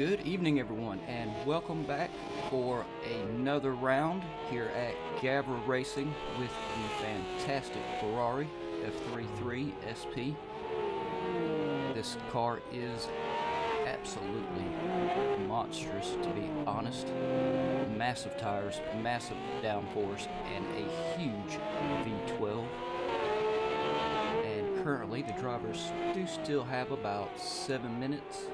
Good evening, everyone, and welcome back for another round here at GAVRA Racing with the fantastic Ferrari F33 SP. This car is absolutely monstrous, to be honest. Massive tires, massive downforce, and a huge V12. And currently the drivers do still have about 7 minutes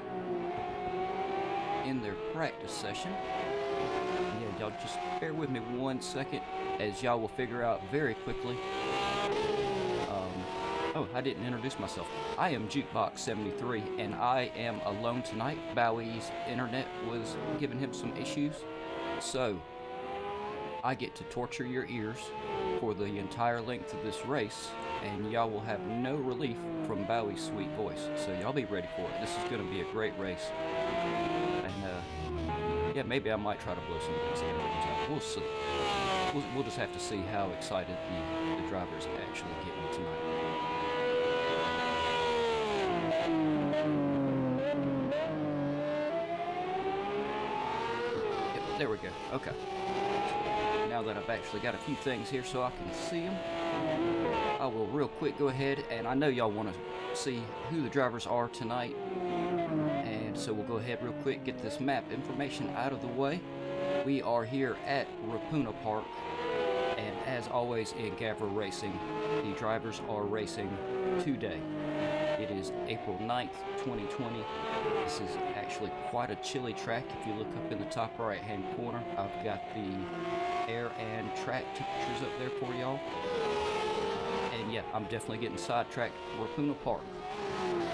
in their practice session. Yeah, y'all just bear with me 1 second, as y'all will figure out very quickly. Oh, I didn't introduce myself. I am Jukebox73, and I am alone tonight. Bowie's internet was giving him some issues, so I get to torture your ears for the entire length of this race, and y'all will have no relief from Bowie's sweet voice. So y'all be ready for it. This is going to be a great race. Yeah, maybe I might try to blow some of these headphones out. We'll see. We'll just have to see how excited the drivers actually get me tonight. Yep, there we go. Okay. Now that I've actually got a few things here so I can see them, I will real quick go ahead, and I know y'all want to see who the drivers are tonight. So we'll go ahead real quick, get this map information out of the way. We are here at Ruapuna Park, and as always in GAVRA Racing, the drivers are racing today. It is April 9th, 2020. This is actually quite a chilly track. If you look up in the top right hand corner, I've got the air and track temperatures up there for y'all. And yeah, I'm definitely getting sidetracked. Ruapuna Park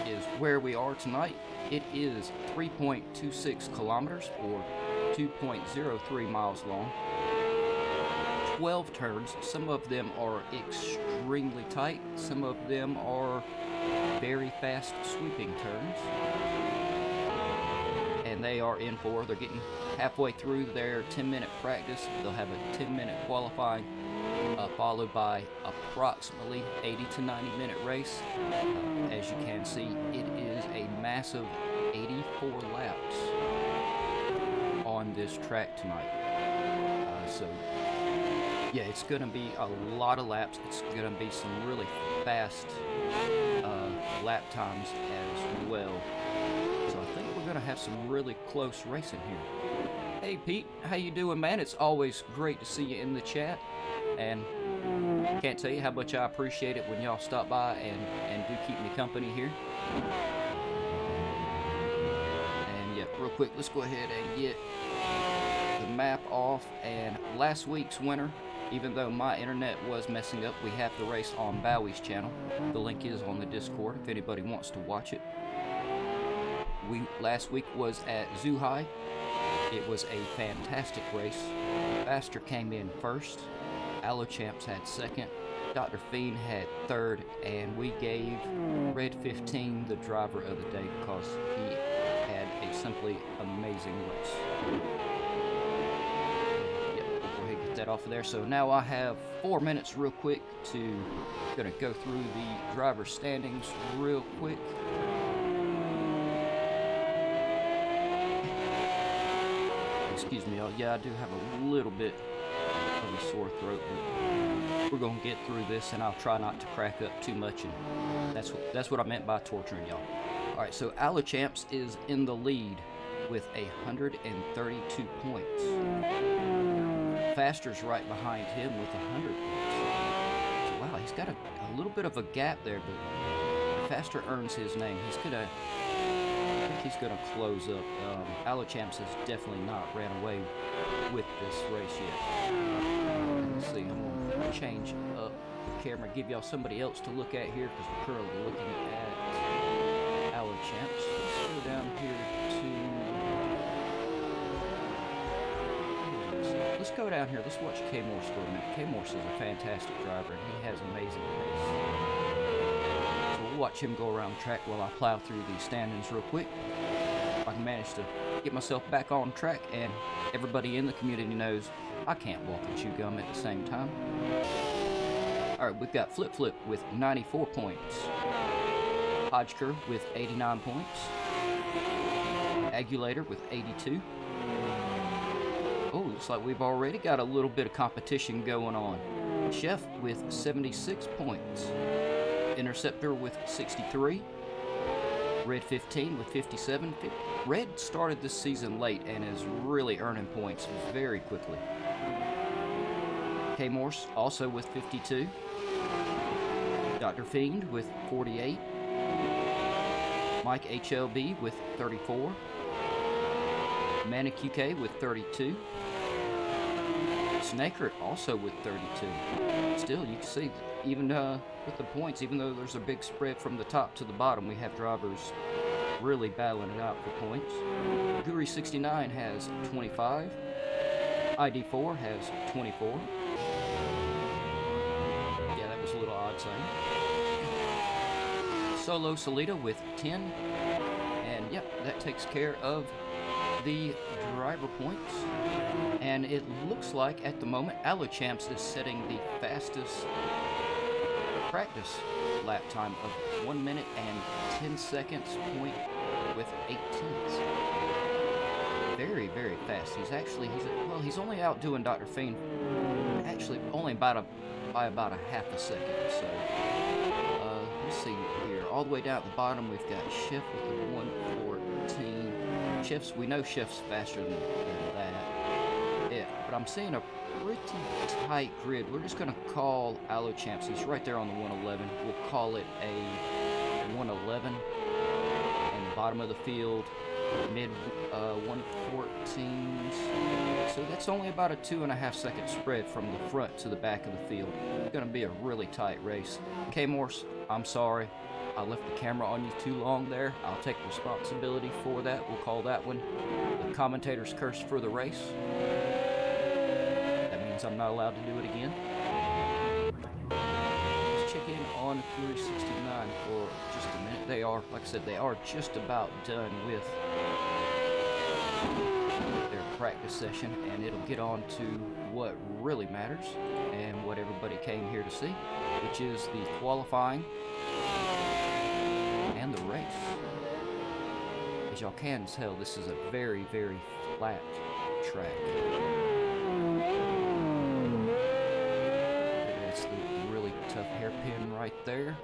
is where we are tonight. It is 3.26 kilometers or 2.03 miles long. 12 turns. Some of them are extremely tight. Some of them are very fast sweeping turns. And they are in for, they're getting halfway through their 10-minute practice. They'll have a 10-minute qualifying, followed by approximately 80 to 90-minute race. As you can see, it is a massive 84 laps on this track tonight. So yeah, it's going to be a lot of laps. It's going to be some really fast lap times as well. So I think we're going to have some really close racing here. Hey Pete, how you doing, man? It's always great to see you in the chat, and can't tell you how much I appreciate it when y'all stop by and do keep me company here. And yeah, real quick, let's go ahead and get the map off. And last week's winner, even though my internet was messing up, we have the race on Bowie's channel. The link is on the Discord if anybody wants to watch it. Last week was at Zhuhai. It was a fantastic race. Faster came in first. Alochamps had second. Dr. Fiend had third, and we gave Red 15 the driver of the day because he had a simply amazing race. Yep, we'll go ahead and get that off of there. So now I have 4 minutes real quick to gonna go through the driver standings real quick. Excuse me, y'all. Yeah, I do have a little bit of a sore throat, but we're gonna get through this, and I'll try not to crack up too much, and that's what I meant by torturing y'all. Alright, so Alochamps is in the lead with 132 points. Faster's right behind him with 100 points. So, wow, he's got a little bit of a gap there, but Faster earns his name. He's gonna close up. Alochamps has definitely not ran away with this race yet. Let's see, I'm gonna change up the camera, give y'all somebody else to look at here because we're currently looking at Alochamps. Let's go down here to. Let's go down here. Let's watch K-Morse for a minute. K-Morse is a fantastic driver, and he has amazing pace. So we'll watch him go around the track while I plow through these standings real quick. I can manage to get myself back on track, and everybody in the community knows I can't walk and chew gum at the same time. Alright, we've got Flip Flip with 94 points. Hodgker with 89 points. Agulator with 82. Oh, looks like we've already got a little bit of competition going on. Chef with 76 points. Interceptor with 63. Red 15 with 57. Red started this season late and is really earning points very quickly. K Morse also with 52. Dr. Fiend with 48. Mike HLB with 34. Mana QK with 32. Snaker also with 32. Still, you can see, even with the points, even though there's a big spread from the top to the bottom, we have drivers really battling it out for points. Guri 69 has 25. ID4 has 24. Yeah, that was a little odd saying. Solo Solita with 10. And yep, that takes care of the driver points. And it looks like at the moment Alochamps is setting the fastest practice lap time of 1 minute and 10 seconds point with 8 tenths. Very, very fast. He's only outdoing Dr. Fiend actually only by about a half a second. So let's see here. All the way down at the bottom we've got Chef with the 114. We know Chef's faster than that. Yeah, but I'm seeing a pretty tight grid. We're just gonna call Alochamps. He's right there on the 111. We'll call it a 111. And the bottom of the field, mid 114s. So that's only about a 2.5 second spread from the front to the back of the field. It's gonna be a really tight race. K Morse, I'm sorry. I left the camera on you too long there. I'll take responsibility for that. We'll call that one the commentator's curse for the race. That means I'm not allowed to do it again. Let's check in on 369 for just a minute. They are, like I said, they are just about done with their practice session, and it'll get on to what really matters and what everybody came here to see, which is the qualifying and the race. As y'all can tell, this is a very, very flat track. That's the really tough hairpin right there.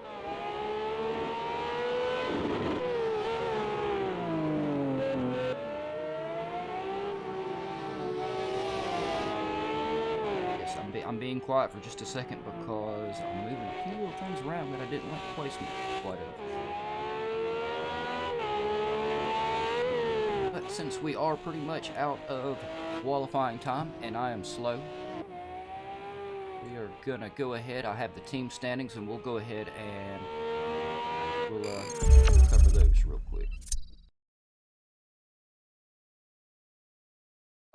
Yes, I'm being quiet for just a second because I'm moving a few little things around that I didn't like placement quite of. Since we are pretty much out of qualifying time and I am slow, we are gonna go ahead. I have the team standings and we'll go ahead and we'll cover those real quick.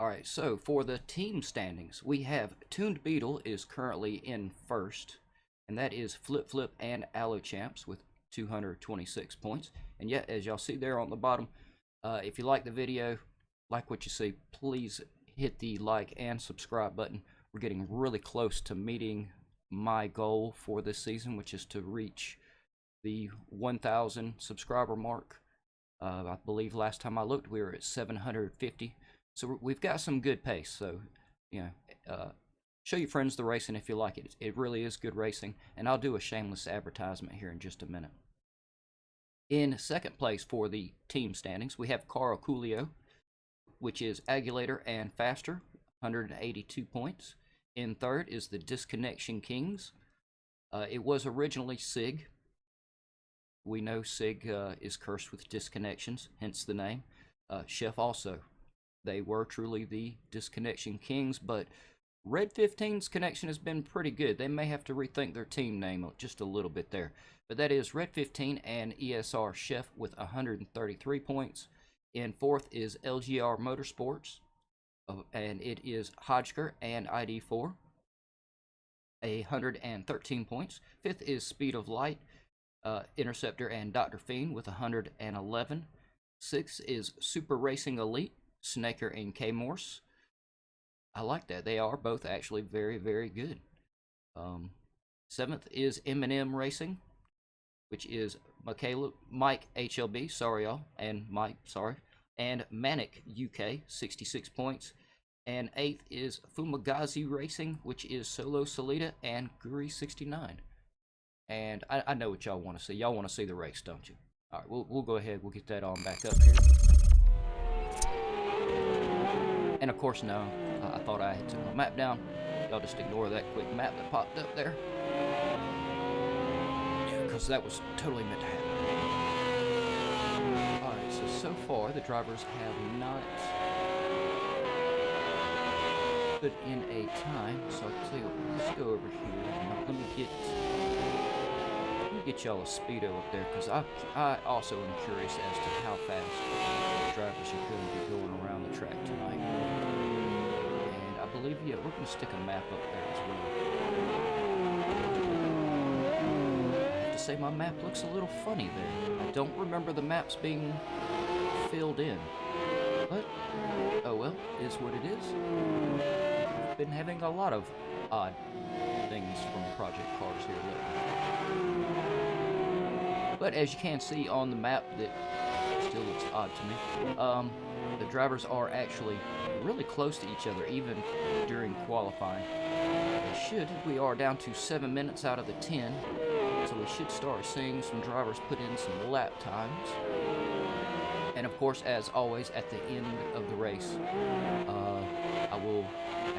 Alright, so for the team standings, we have Tuned Beetle is currently in first, and that is Flip Flip and Alochamps with 226 points. And yet, as y'all see there on the bottom, if you like the video, like what you see, please hit the like and subscribe button. We're getting really close to meeting my goal for this season, which is to reach the 1,000 subscriber mark. I believe last time I looked, we were at 750. So we've got some good pace. So, you know, show your friends the racing if you like it. It really is good racing. And I'll do a shameless advertisement here in just a minute. In second place for the team standings, we have Carl Coolio, which is Agulator and faster, 182 points. In third is the Disconnection Kings. It was originally Sig. We know Sig is cursed with disconnections, hence the name. Chef also. They were truly the Disconnection Kings, but Red 15's connection has been pretty good. They may have to rethink their team name just a little bit there. But that is Red 15 and ESR Chef with 133 points. In fourth is LGR Motorsports, and it is Hodgker and ID4, 113 points. Fifth is Speed of Light, Interceptor and Dr. Fiend with 111. Sixth is Super Racing Elite, Snaker and K Morse. I like that. They are both actually very, very good. Seventh is M&M Racing, which is Mike HLB, sorry y'all, and Mike, sorry. and Manic UK, 66 points. And 8th is Fumagazi Racing, which is Solo Salida and Guri 69. And I know what y'all want to see. Y'all want to see the race, don't you? All right, we'll go ahead. We'll get that on back up here. And of course, no, I thought I had took my map down. Y'all just ignore that quick map that popped up there. Yeah, because that was totally meant to happen. Alright, so far the drivers have not put in a time. So I'll tell you what, let's go over here. Let me get y'all a speedo up there, because I also am curious as to how fast drivers are going to be going around the track tonight. And I believe, yeah, we're going to stick a map up there as well. I have to say my map looks a little funny there. I don't remember the maps being filled in. But, oh well, is what it is. I've been having a lot of odd things from Project Cars here lately. But as you can see on the map, that still looks odd to me, the drivers are actually really close to each other, even during qualifying. We are down to 7 minutes out of the 10, so we should start seeing some drivers put in some lap times. And of course, as always, at the end of the race, I will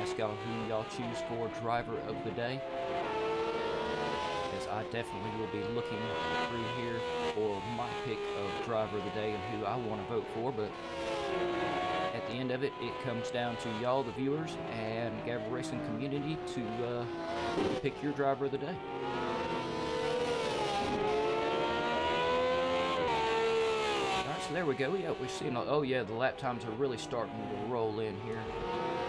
ask y'all who y'all choose for driver of the day. I definitely will be looking through here for my pick of driver of the day and who I want to vote for, but at the end of it, it comes down to y'all, the viewers, and GAVRA Racing community to pick your driver of the day. Alright, so there we go. Yeah, we're seeing, oh yeah, the lap times are really starting to roll in here.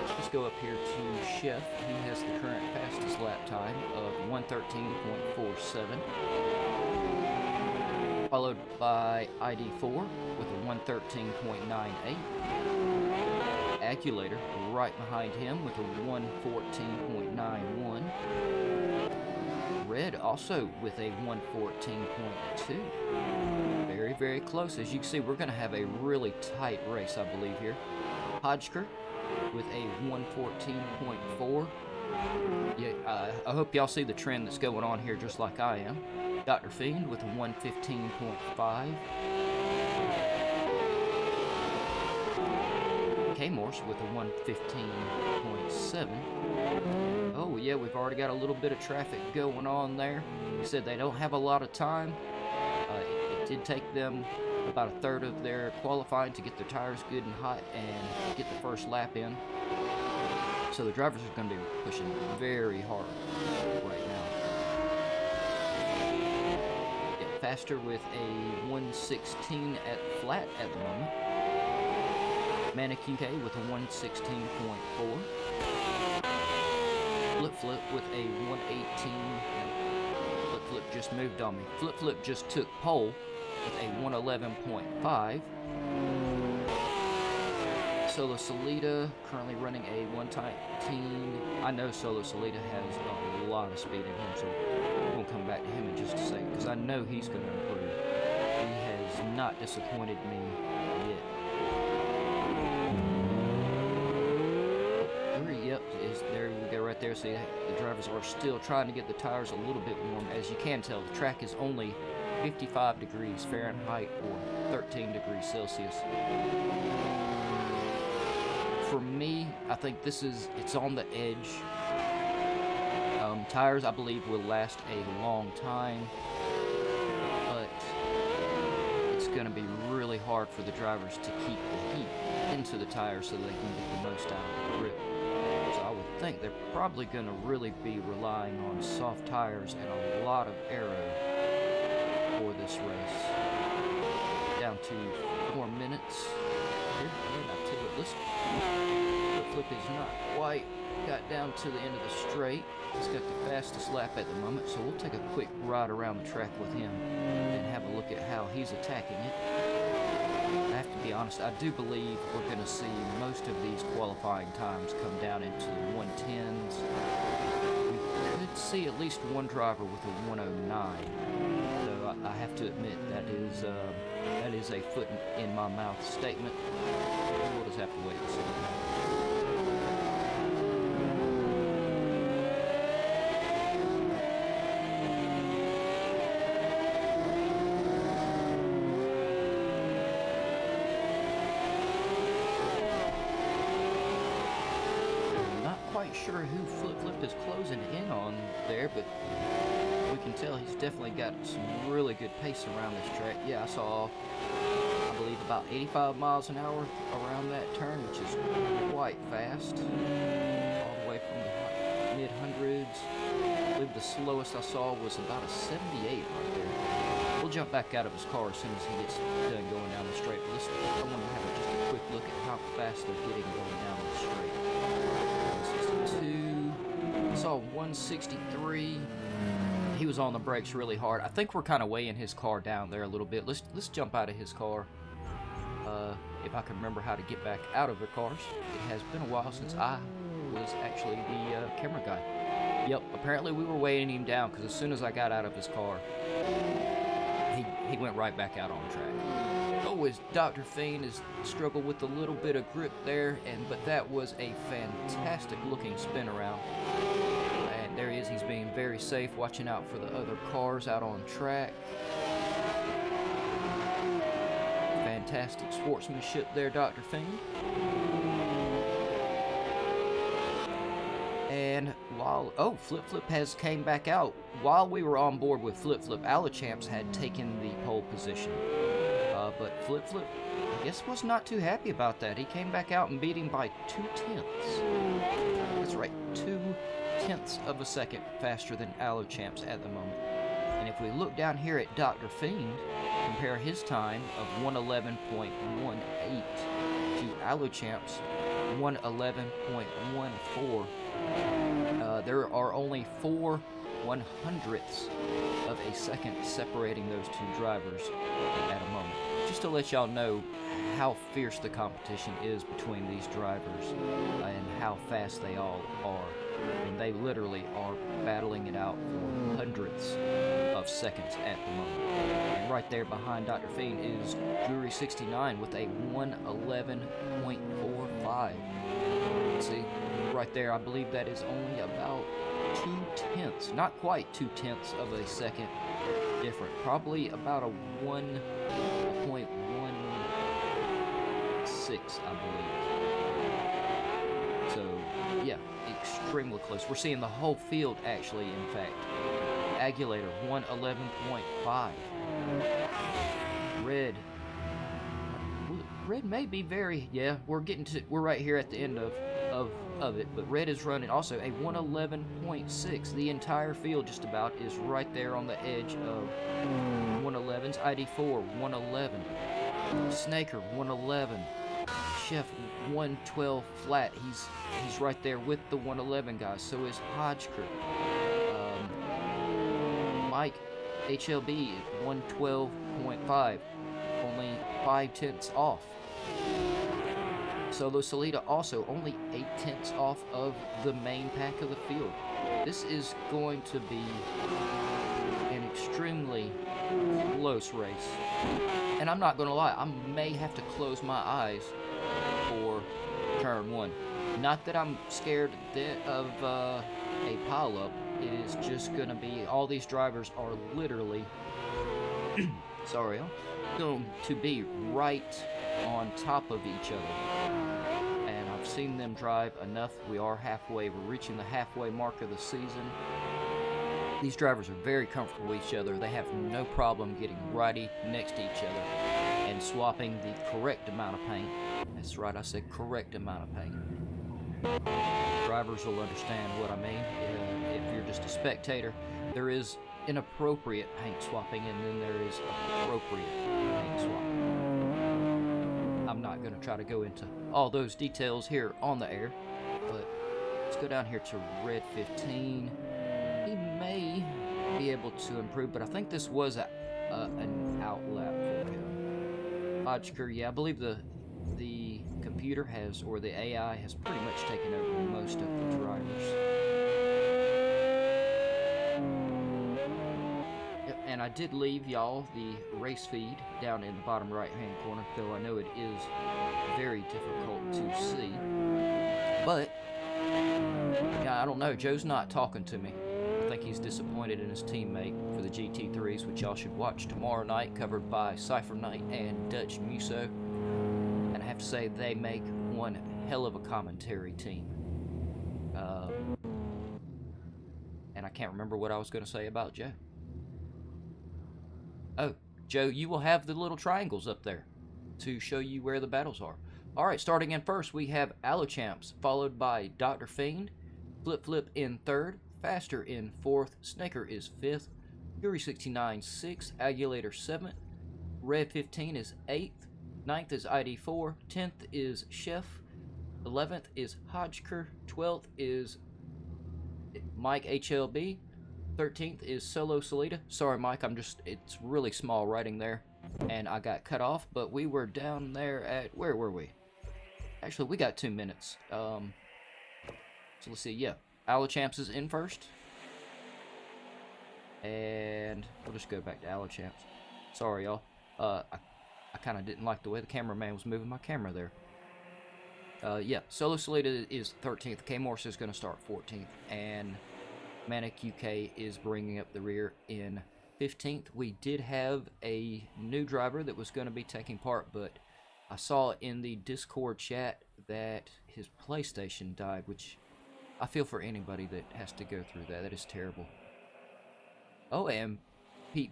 Let's go up here to Chef. He has the current fastest lap time of 1:13.47, followed by ID4 with a 1:13.98. Acculator right behind him with a 1:14.91. Red also with a 1:14.2. Very, very close. As you can see, we're going to have a really tight race, I believe, here. Hodgker with a 1:14.4. Yeah, I hope y'all see the trend that's going on here just like I am. Dr. Fiend with a 1:15.5. K-Morse with a 1:15.7. Oh yeah, we've already got a little bit of traffic going on there. He said they don't have a lot of time. It did take them about a third of their qualifying to get their tires good and hot and get the first lap in. So the drivers are going to be pushing very hard right now. Get faster with a 1:16 at flat at the moment. Manic UK with a 1:16.4. Flip with a 1:18. Flip just moved on me. Flip just took pole with a 1:11.5. Solo Salida currently running a 1:19. I know Solo Salida has a lot of speed in him, so we're going to come back to him in just a second, because I know he's going to improve. He has not disappointed me yet. Yep, there we go right there. See, the drivers are still trying to get the tires a little bit warm. As you can tell, the track is only 55 degrees Fahrenheit or 13 degrees Celsius. For me, I think it's on the edge. Tires, I believe, will last a long time, but it's going to be really hard for the drivers to keep the heat into the tires so they can get the most out of the grip. So I would think they're probably going to really be relying on soft tires and a lot of aero for this race. Down to 4 minutes. Here, and I'll tell you what, Flip is not quite got down to the end of the straight. He's got the fastest lap at the moment, so we'll take a quick ride around the track with him and have a look at how he's attacking it. I have to be honest, I do believe we're going to see most of these qualifying times come down into the 110s. We could see at least one driver with a 109. So I have to admit that is a foot in my mouth statement. We'll just have to wait and see. Quite sure who Flip is closing in on there, but we can tell he's definitely got some really good pace around this track. Yeah, I saw, I believe, about 85 miles an hour around that turn, which is quite fast. All the way from the mid-hundreds. I believe the slowest I saw was about a 78 right there. We'll jump back out of his car as soon as he gets done going down the straight. But I want to have just a quick look at how fast they're getting going down the straight. I saw 163. He was on the brakes really hard. I think we're kind of weighing his car down there a little bit. Let's jump out of his car. If I can remember how to get back out of the cars. It has been a while since I was actually the camera guy. Yep, apparently we were weighing him down because as soon as I got out of his car, he went right back out on track. Oh, as Dr. Fiend has struggled with a little bit of grip there, but that was a fantastic looking spin around. And there he is, he's being very safe, watching out for the other cars out on track. Fantastic sportsmanship there, Dr. Fiend. And while, Flip has came back out. While we were on board with Flip, Alachamps had taken the pole position. But Flip, I guess, was not too happy about that. He came back out and beat him by 2/10. That's right, 2/10 of a second faster than Alachamps at the moment. And if we look down here at Dr. Fiend, compare his time of 111.18 to Alachamps 111.14. There are only 4 100ths of a second separating those two drivers at a moment. Just to let y'all know how fierce the competition is between these drivers and how fast they all are. And they literally are battling it out for hundredths of seconds at the moment. And right there behind Dr. Fiend is Guri69 with a 111.45. See, right there, I believe that is only about 2/10, not quite 2/10 of a second different. Probably about a 1.16, I believe. So, yeah, extremely close. We're seeing the whole field, actually, in fact. Agulator, 111.5. Red may be very, we're right here at the end of it, but Red is running also a 111.6. The entire field just about is right there on the edge of 111's. ID4, 111. Snaker, 111. Chef, 112 flat. He's right there with the 111 guys. So is Hodgker. Mike, HLB, 112.5. Only 5/10 off. Solo Salida also only 8/10 off of the main pack of the field. This is going to be an extremely close race. And I'm not going to lie, I may have to close my eyes for turn 1. Not that I'm scared of a pileup. It is just going to be, all these drivers are literally, going to be right on top of each other. And I've seen them drive enough. We are halfway. We're reaching the halfway mark of the season. These drivers are very comfortable with each other. They have no problem getting right next to each other and swapping the correct amount of paint. That's right, I said correct amount of paint. Drivers will understand what I mean. If you're just a spectator, there is inappropriate paint swapping and then there is appropriate paint swapping. I'm not going to try to go into all those details here on the air, but let's go down here to Red 15. He may be able to improve, but I think this was an outlap for him. Hodgker, yeah, I believe the computer has, or the AI has pretty much taken over most of the drivers. And And I did leave y'all the race feed down in the bottom right-hand corner, though I know it is very difficult to see. But, yeah, I don't know. Joe's not talking to me. I think he's disappointed in his teammate for the GT3s, which y'all should watch tomorrow night, covered by Cypher Knight and Dutch Muso. And I have to say, they make one hell of a commentary team. And I can't remember what I was going to say about Joe. Oh, Joe, you will have the little triangles up there to show you where the battles are. Alright, starting in first, we have Allochamps, followed by Dr. Fiend, Flip Flip in third, Faster in fourth, Snaker is fifth, Fury 69 sixth, Agulator 7th, Red 15 is 8th, 9th is ID4, 10th is Chef, 11th is Hodgker, 12th is Mike HLB, 13th is Solo Salita. Sorry, Mike, it's really small writing there, and I got cut off, but we were down there at, where were we? Actually, we got 2 minutes. So let's see, yeah. Allochamps is in first. And we'll just go back to Allochamps. Sorry, y'all. I kind of didn't like the way the cameraman was moving my camera there. Yeah, Solo Salita is 13th. K-Morse is going to start 14th. And Manic UK is bringing up the rear in 15th. We did have a new driver that was going to be taking part, but I saw in the Discord chat that his PlayStation died, which I feel for anybody that has to go through that. That is terrible. Oh, and Pete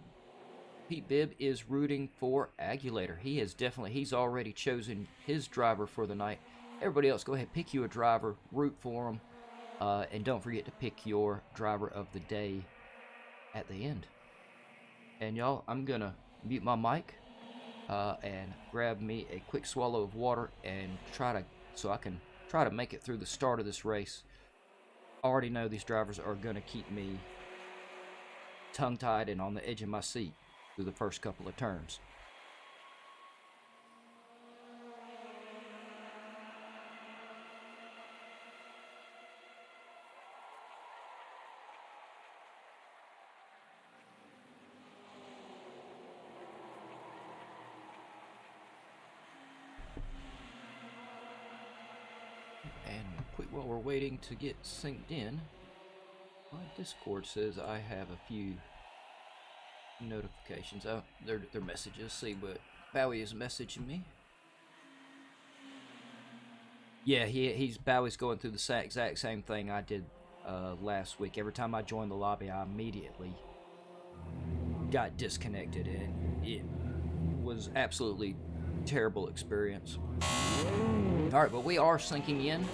Bibb is rooting for Agulator. He's already chosen his driver for the night. Everybody else, go ahead, pick you a driver, root for him, and don't forget to pick your driver of the day at the end. And y'all, I'm gonna mute my mic and grab me a quick swallow of water and so I can try to make it through the start of this race. I already know these drivers are gonna keep me tongue-tied and on the edge of my seat through the first couple of turns. While we're waiting to get synced in, my Discord says I have a few notifications. Oh, they're messages. See what Bowie is messaging me. Yeah, Bowie's going through the exact same thing I did last week. Every time I joined the lobby, I immediately got disconnected, and it was absolutely terrible experience. Alright, but we are syncing in.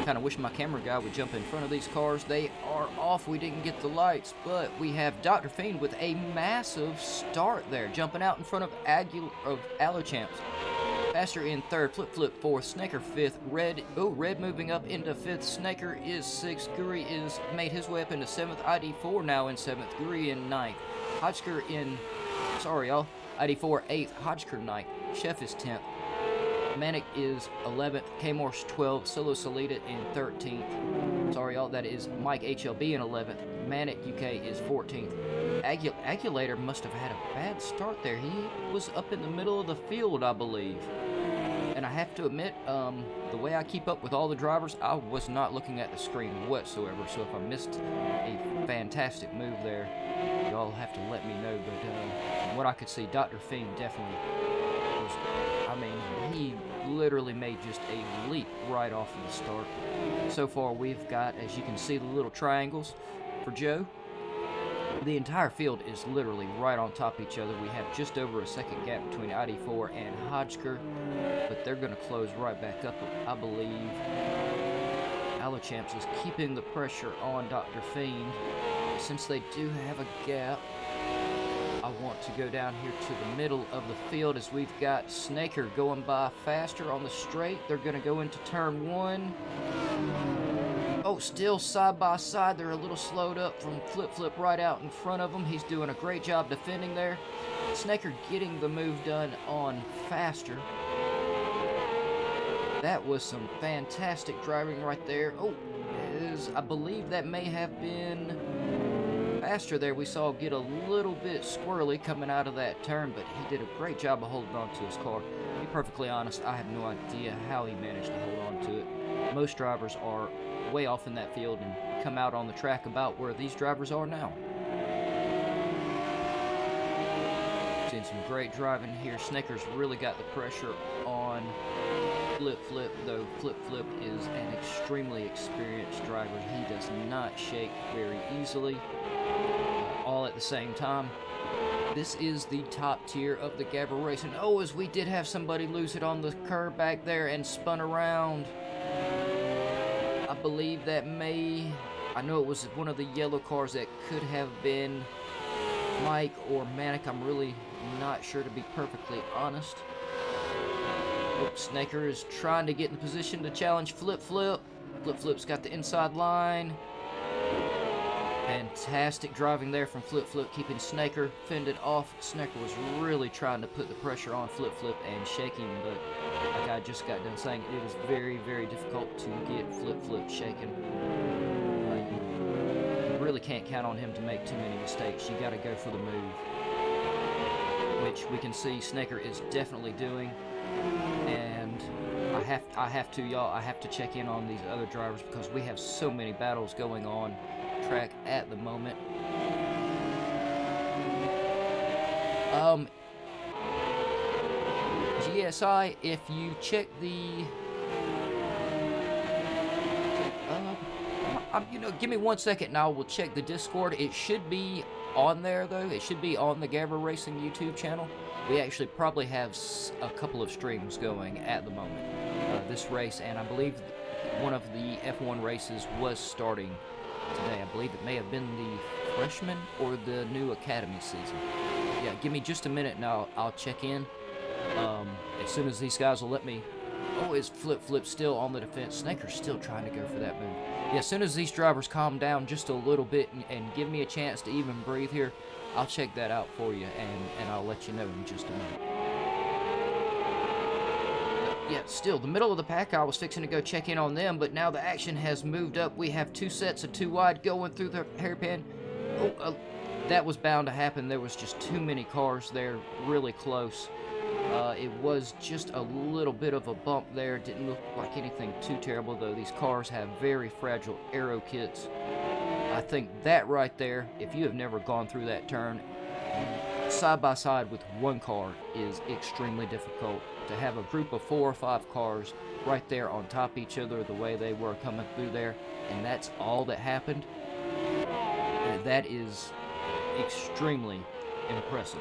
Kind of wish my camera guy would jump in front of these cars. They are off. We didn't get the lights, but we have Dr. Fiend with a massive start there, jumping out in front of Allochamps. Faster in third, Flip Flip fourth, Snaker fifth, Red moving up into fifth, Snaker is sixth, Guri is made his way up into seventh, ID4 now in seventh, Guri in ninth, Hodgker in, sorry y'all, ID4 eighth, Hodgker ninth, Chef is 10th. Manic is 11th, K-Morse 12th, Solo Salita in 13th. Sorry y'all, that is Mike HLB in 11th. Manic UK is 14th. Agulator must have had a bad start there. He was up in the middle of the field, I believe. And I have to admit, the way I keep up with all the drivers, I was not looking at the screen whatsoever. So if I missed a fantastic move there, y'all have to let me know. But from what I could see, Dr. Fiend definitely was, I mean, he literally made just a leap right off of the start. So far we've got, as you can see, the little triangles for Joe. The entire field is literally right on top of each other. We have just over a second gap between ID4 and Hodgker, but they're going to close right back up, I believe. Allochamps is keeping the pressure on Dr. Fiend. Since they do have a gap, I want to go down here to the middle of the field as we've got Snaker going by faster on the straight. They're going to go into turn one. Oh, still side by side. They're a little slowed up from Flip Flip right out in front of them. He's doing a great job defending there. Snaker getting the move done on Faster. That was some fantastic driving right there. Oh, I believe that may have been faster there we saw get a little bit squirrely coming out of that turn, but he did a great job of holding on to his car. To be perfectly honest, I have no idea how he managed to hold on to it. Most drivers are way off in that field and come out on the track about where these drivers are now. Seeing some great driving here. Snicker's really got the pressure on Flip, though Flip is an extremely experienced driver. He does not shake very easily, all at the same time. This is the top tier of the GAVRA Racing. Oh, as we did have somebody lose it on the curb back there and spun around. I believe that I know it was one of the yellow cars. That could have been Mike or Manic. I'm really not sure, to be perfectly honest. Oh, Snaker is trying to get in position to challenge Flip. Flip's got the inside line. Fantastic driving there from Flip, keeping Snaker fended off. Snaker was really trying to put the pressure on Flip and shake him, but like I just got done saying, it was very, very difficult to get Flip shaken. You really can't count on him to make too many mistakes. You got to go for the move, which we can see Snaker is definitely doing. And I have to check in on these other drivers because we have so many battles going on track at the moment. GSI, if you check the give me 1 second and I will check the Discord. It should be on there though. It should be on the GAVRA Racing YouTube channel. We actually probably have a couple of streams going at the moment. This race, and I believe one of the F1 races was starting today. I believe it may have been the freshman or the new academy season. Yeah, give me just a minute and I'll check in. As soon as these guys will let me. Oh, is Flip still on the defense? Snaker's still trying to go for that move. Yeah, as soon as these drivers calm down just a little bit and give me a chance to even breathe here, I'll check that out for you, and I'll let you know in just a minute. Yeah, still, the middle of the pack, I was fixing to go check in on them, but now the action has moved up. We have two sets of 2 wide going through the hairpin. Oh, that was bound to happen. There was just too many cars there, really close. It was just a little bit of a bump there. Didn't look like anything too terrible, though. These cars have very fragile aero kits. I think that right there, if you have never gone through that turn, side by side with one car is extremely difficult. To have a group of 4 or 5 cars right there on top of each other the way they were coming through there, and that's all that happened, that is extremely impressive.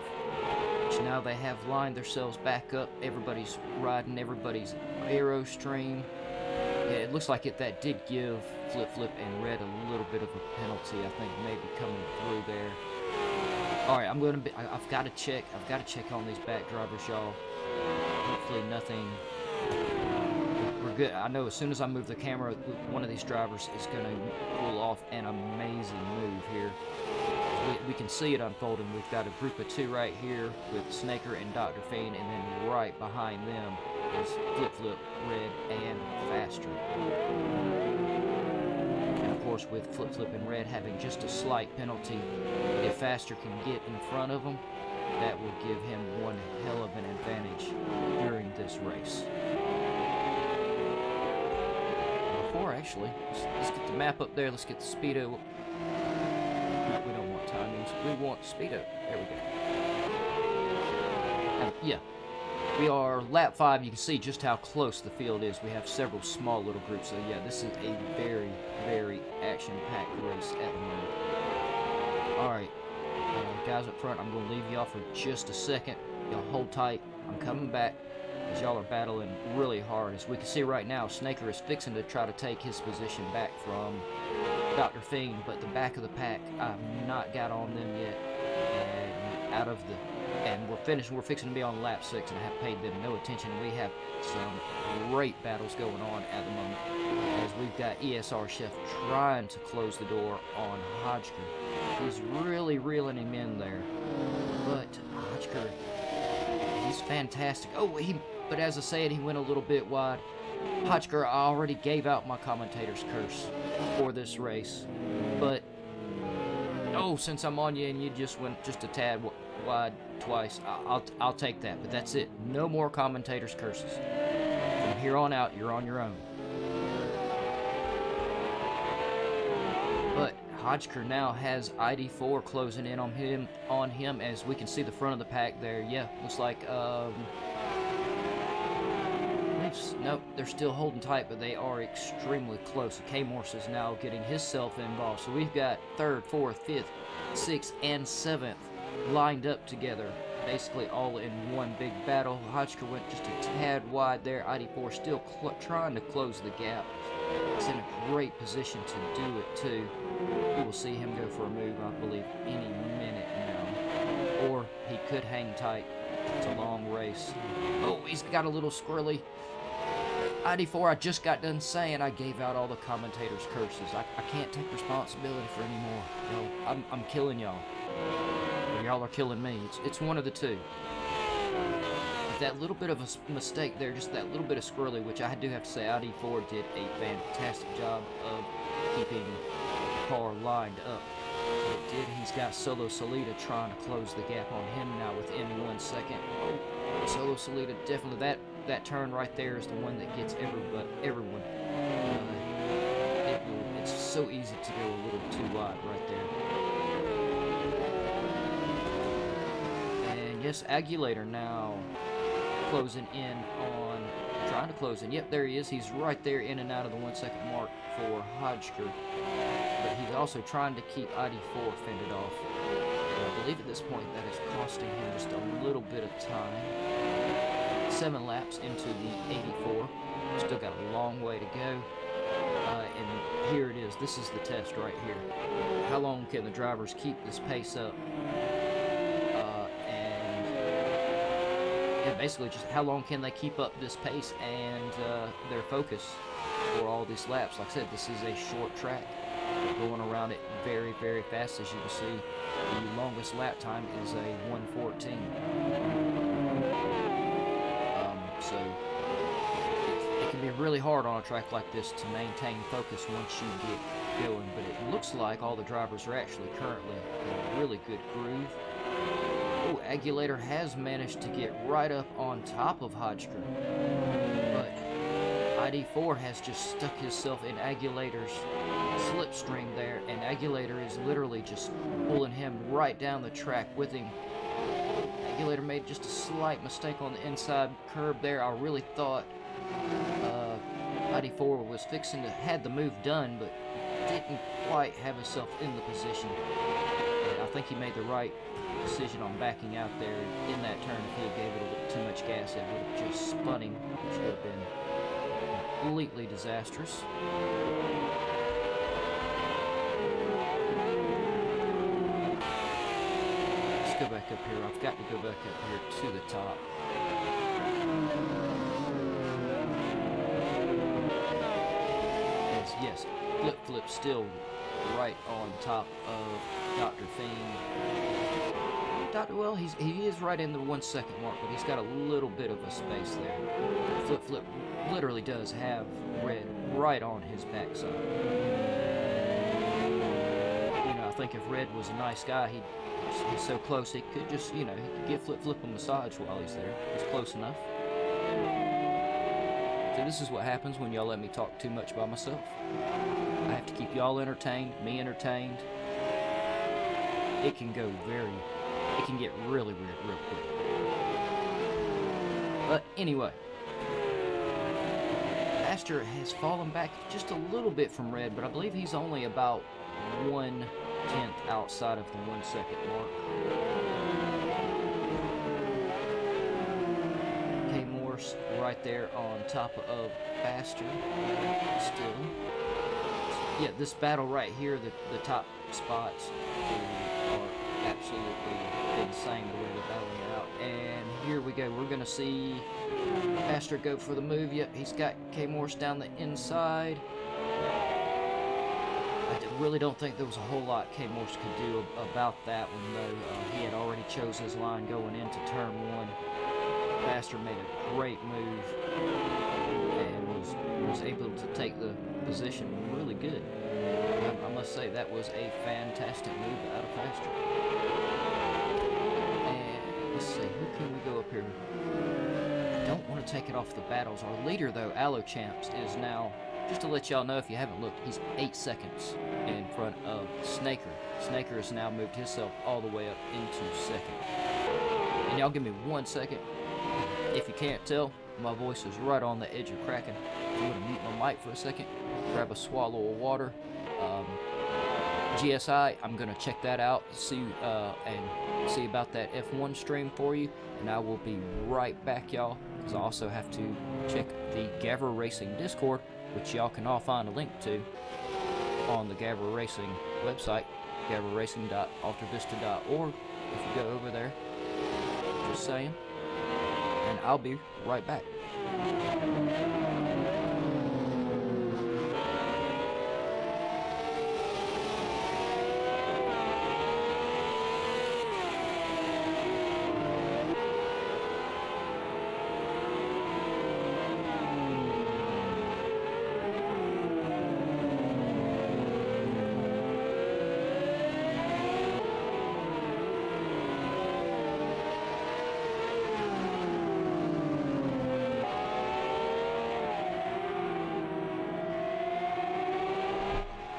So now they have lined themselves back up. Everybody's riding everybody's aero stream. Yeah, it looks like that did give Flip and Red a little bit of a penalty, I think, maybe coming through there. Alright, I've got to check on these back drivers, y'all. Hopefully nothing, we're good. I know as soon as I move the camera, one of these drivers is going to pull off an amazing move here. We can see it unfolding. We've got a group of 2 right here with Snaker and Dr. Fiend, and then right behind them is Flip, Red, and Faster. And of course, with Flip and Red having just a slight penalty, if Faster can get in front of them, that will give him one hell of an advantage during this race. Before, actually, let's get the map up there. Let's get the speedo. We don't want timings. We want speedo. There we go. And yeah, we are lap 5. You can see just how close the field is. We have several small little groups. So yeah, this is a very, very action-packed race at the moment. All right. Guys up front, I'm going to leave y'all for just a second. Y'all hold tight. I'm coming back as y'all are battling really hard. As we can see right now, Snaker is fixing to try to take his position back from Dr. Fiend, but the back of the pack, I've not got on them yet. And we're fixing to be on lap 6, and I have paid them no attention. We have some great battles going on at the moment, as we've got ESR Chef trying to close the door on Hodgker. He's really reeling him in there, but Hodgker, he's fantastic. Oh, but as I said, he went a little bit wide. Hodgker, I already gave out my commentator's curse for this race, but Oh, since I'm on you and you just went just a tad wide twice, I'll take that. But that's it. No more commentators' curses. From here on out, you're on your own. But Hodgker now has ID4 closing in on him as we can see the front of the pack there. Yeah, looks like nope, they're still holding tight, but they are extremely close. K-Morse is now getting himself involved. So we've got 3rd, 4th, 5th, 6th, and 7th lined up together, basically all in one big battle. Hodgker went just a tad wide there. ID4 still trying to close the gap. He's in a great position to do it too. We will see him go for a move, I believe, any minute now. Or he could hang tight. It's a long race. Oh, he's got a little squirrely. ID4, I just got done saying I gave out all the commentators' curses. I can't take responsibility for any more. No, I'm killing y'all. Or y'all are killing me. It's one of the two. That little bit of a mistake there, just that little bit of squirrely, which I do have to say ID4 did a fantastic job of keeping the car lined up. It did. He's got Solo Salida trying to close the gap on him now within 1 second. Oh, Solo Salida definitely, that turn right there is the one that gets everyone. It's so easy to go a little too wide right there. And yes, Agulator now closing in on, trying to close in. Yep, there he is. He's right there in and out of the 1 second mark for Hodgker. But he's also trying to keep ID4 fended off. And I believe at this point that is costing him just a little bit of time. 7 laps into the 84. Still got a long way to go. And here it is. This is the test right here. How long can the drivers keep this pace up? And basically just how long can they keep up this pace and their focus for all these laps. Like I said, this is a short track. They're going around it very, very fast. As you can see, the longest lap time is a 1:14. So it can be really hard on a track like this to maintain focus once you get going. But it looks like all the drivers are actually currently in a really good groove. Oh, Agulator has managed to get right up on top of Hodgker. But ID4 has just stuck himself in Agulator's slipstream there, and Agulator is literally just pulling him right down the track with him. Agulator made just a slight mistake on the inside curb there. I really thought ID4 was fixing to had the move done, but didn't quite have himself in the position. And I think he made the right decision on backing out there in that turn. If he had gave it a little too much gas, it would have just spun him, which would have been completely disastrous. Let's go back up here. I've got to go back up here to the top. Yes, Flip still right on top of Dr. Fiend. Well, he is right in the 1 second mark, but he's got a little bit of a space there. Flip literally does have Red right on his backside. You know, I think if Red was a nice guy, he's so close he could just, you know, he could give Flip a massage while he's there. He's close enough. So this is what happens when y'all let me talk too much by myself. I have to keep y'all entertained, me entertained. It can get really weird real quick. But anyway, Astor has fallen back just a little bit from Red, but I believe he's only about 1/10 outside of the 1 second mark. K-Morse right there on top of Astor still. Yeah, this battle right here, the top spots are absolutely insane the way they're battling it out. And here we go. We're going to see Astor go for the move. Yep, he's got K-Morse down the inside. I really don't think there was a whole lot K-Morse could do about that one, though. He had already chose his line going into turn 1. Astor made a great move and was able to take the position really good. I must say that was a fantastic move out of pasture. And let's see, who can we go up here? I don't want to take it off the battles. Our leader, though, Aloe Champs, is now, just to let y'all know if you haven't looked, he's 8 seconds in front of Snaker. Snaker has now moved himself all the way up into second. And y'all give me 1 second. If you can't tell, my voice is right on the edge of cracking. I'm going to mute my mic for a second, grab a swallow of water. GSI, I'm going to check that out, see about that F1 stream for you, and I will be right back, y'all, because I also have to check the GAVRA Racing Discord, which y'all can all find a link to on the GAVRA Racing website, gavraracing.altervista.org, if you go over there, just saying, and I'll be right back.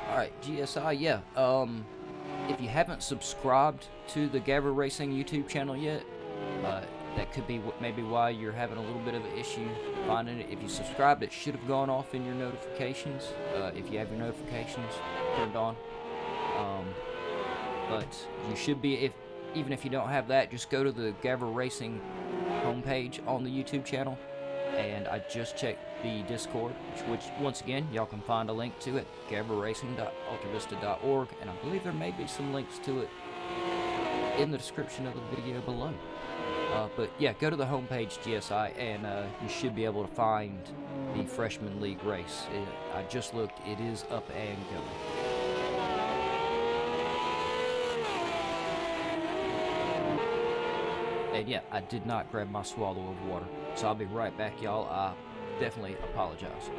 Alright, GSI, yeah, if you haven't subscribed to the GAVRA Racing YouTube channel yet, that could be maybe why you're having a little bit of an issue finding it. If you subscribed, it should have gone off in your notifications, if you have your notifications turned on, but you should be, even if you don't have that, just go to the GAVRA Racing homepage on the YouTube channel, and I just checked the Discord, which once again, y'all can find a link to it, gavraracing.altervista.org, and I believe there may be some links to it in the description of the video below. But yeah, go to the homepage, GSI, and you should be able to find the Freshman League race. I just looked, it is up and going. And yeah, I did not grab my swallow of water, so I'll be right back, y'all. I definitely apologize.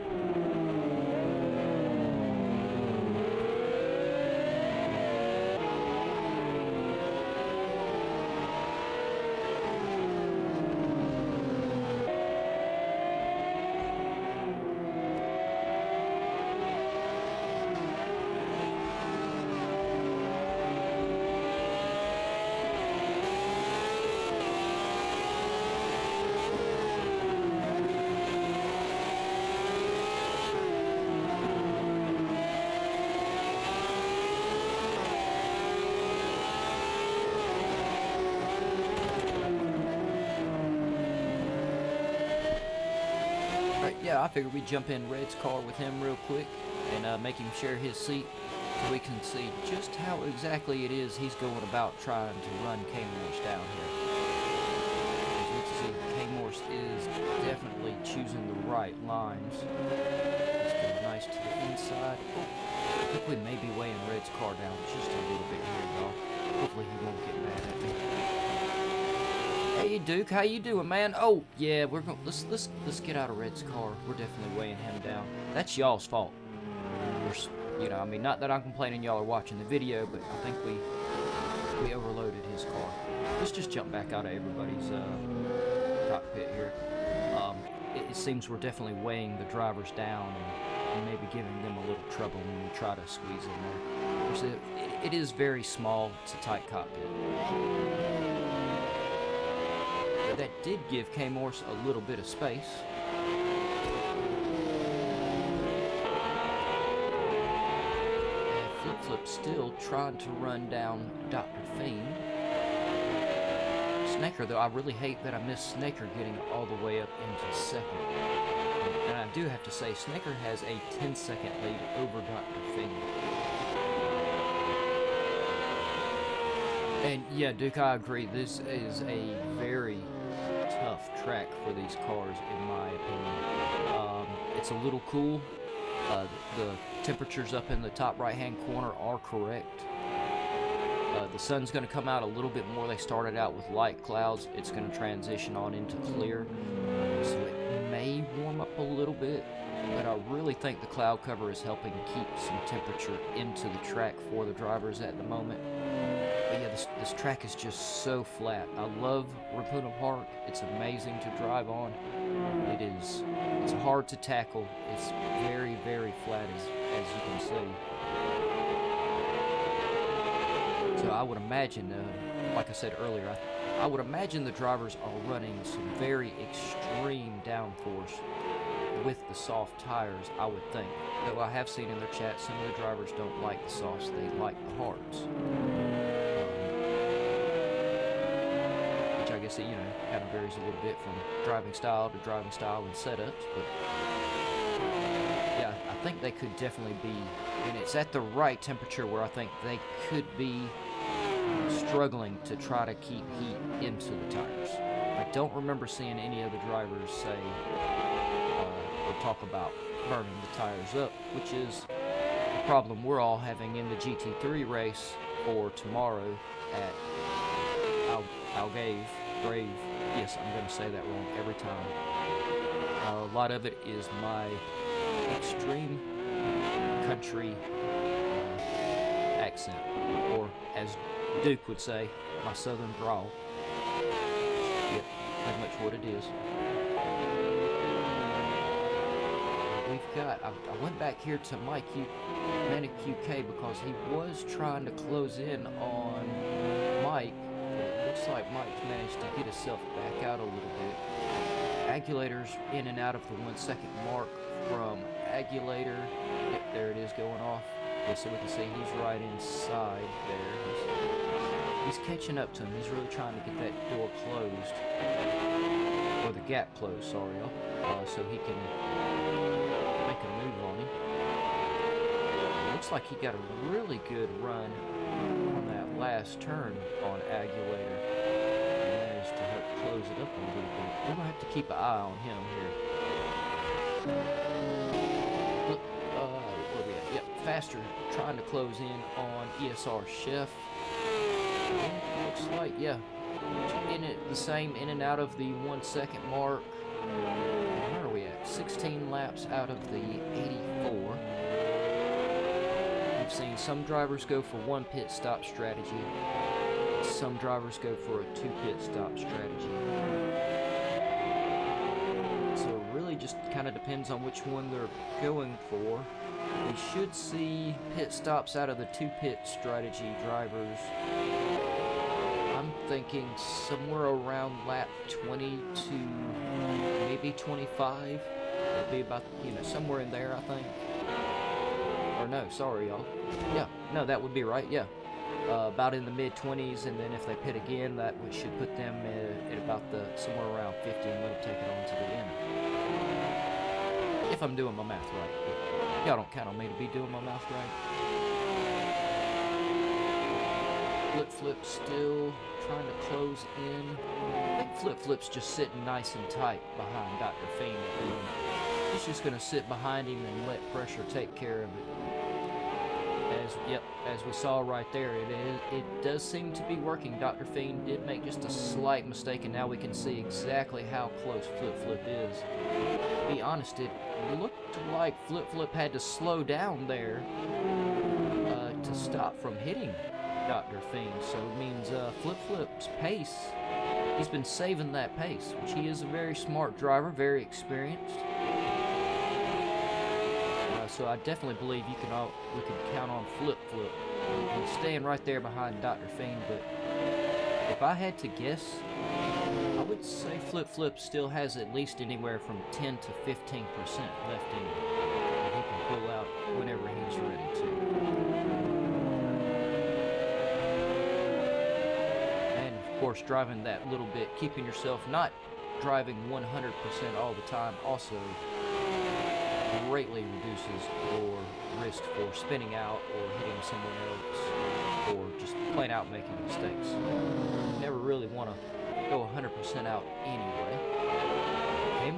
Yeah, I figured we'd jump in Red's car with him real quick and make him share his seat so we can see just how exactly it is he's going about trying to run K-Morse down here. As you can see, K-Morse is definitely choosing the right lines. Let's go nice to the inside. Oh, I think we may be weighing Red's car down just a little bit here, y'all. Hopefully he won't get mad at me. Hey Duke, how you doing, man? Oh yeah, we're going. Let's get out of Red's car. We're definitely weighing him down. That's y'all's fault. You know, I mean, not that I'm complaining y'all are watching the video, but I think we overloaded his car. Let's just jump back out of everybody's cockpit here. It seems we're definitely weighing the drivers down and maybe giving them a little trouble when we try to squeeze in there. It is very small. It's a tight cockpit. That did give K-Morse a little bit of space. And Flip still trying to run down Dr. Fiend. Snaker, though, I really hate that I missed Snaker getting all the way up into second. And I do have to say, Snaker has a 10-second lead over Dr. Fiend. And yeah, Duke, I agree. This is a very tough track for these cars, in my opinion. It's a little cool. The temperatures up in the top right-hand corner are correct. The sun's going to come out a little bit more. They started out with light clouds. It's going to transition on into clear, so it may warm up a little bit. but I really think the cloud cover is helping keep some temperature into the track for the drivers at the moment. But yeah, this track is just so flat. I love Ruapuna Park. It's amazing to drive on. It's hard to tackle. It's very, very flat as you can see. So I would imagine, like I said earlier, I would imagine the drivers are running some very extreme downforce with the soft tires, I would think. Though I have seen in their chat some of the drivers don't like the softs, they like the hards. Which I guess, you know, kind of varies a little bit from driving style to driving style and setups, but yeah, I think they could definitely be, and it's at the right temperature where I think they could be struggling to try to keep heat into the tires. I don't remember seeing any of the drivers say or talk about burning the tires up, which is the problem we're all having in the GT3 race for tomorrow at Grave. Yes, I'm going to say that wrong every time. A lot of it is my extreme country accent, or as Duke would say, my southern drawl. Yep, pretty much what it is. We've got, I went back here to Manic UK because he was trying to close in on Mike, but it looks like Mike's managed to get himself back out a little bit. Agulator's in and out of the 1 second mark from Agulator. Yep, there it is going off. Yeah, so we can see he's right inside there. He's catching up to him. He's really trying to get that door closed, or the gap closed, sorry, y'all, so he can make a move on him. It looks like he got a really good run on that last turn on Agulator. He managed to help close it up a little bit. We're going to have to keep an eye on him here. Look, where we at? Yep, Faster trying to close in on ESR Chef. Looks like, yeah, in it the same in and out of the 1 second mark. Where are we at? 16 laps out of the 84. We've seen some drivers go for 1 pit stop strategy. Some drivers go for a 2 pit stop strategy. So it really just kind of depends on which one they're going for. We should see pit stops out of the 2 pit strategy drivers. I'm thinking somewhere around lap 20 to maybe 25. It'll be about, you know, somewhere in there, I think. Or no, sorry, y'all. Yeah, no, that would be right, yeah. About in the mid-20s, and then if they pit again, that should put them at about somewhere around 50, and let them take it on to the end. If I'm doing my math right. But y'all don't count on me to be doing my math right. Flip still trying to close in. I think Flip's just sitting nice and tight behind Dr. Fiend. He's just going to sit behind him and let pressure take care of it. As we saw right there, it does seem to be working. Dr. Fiend did make just a slight mistake, and now we can see exactly how close Flip is. To be honest, it looked like Flip had to slow down there to stop from hitting Dr. Fiend. So it means Flip's pace, he's been saving that pace, which he is a very smart driver, very experienced. So I definitely believe we can count on Flip. He's staying right there behind Dr. Fiend, but if I had to guess, I would say Flip still has at least anywhere from 10 to 15% left in him that he can pull out whenever he's ready to. And of course, driving that little bit, keeping yourself not driving 100% all the time, also greatly reduces your risk for spinning out or hitting someone else or just plain out making mistakes. You never really want to go 100% out anyway.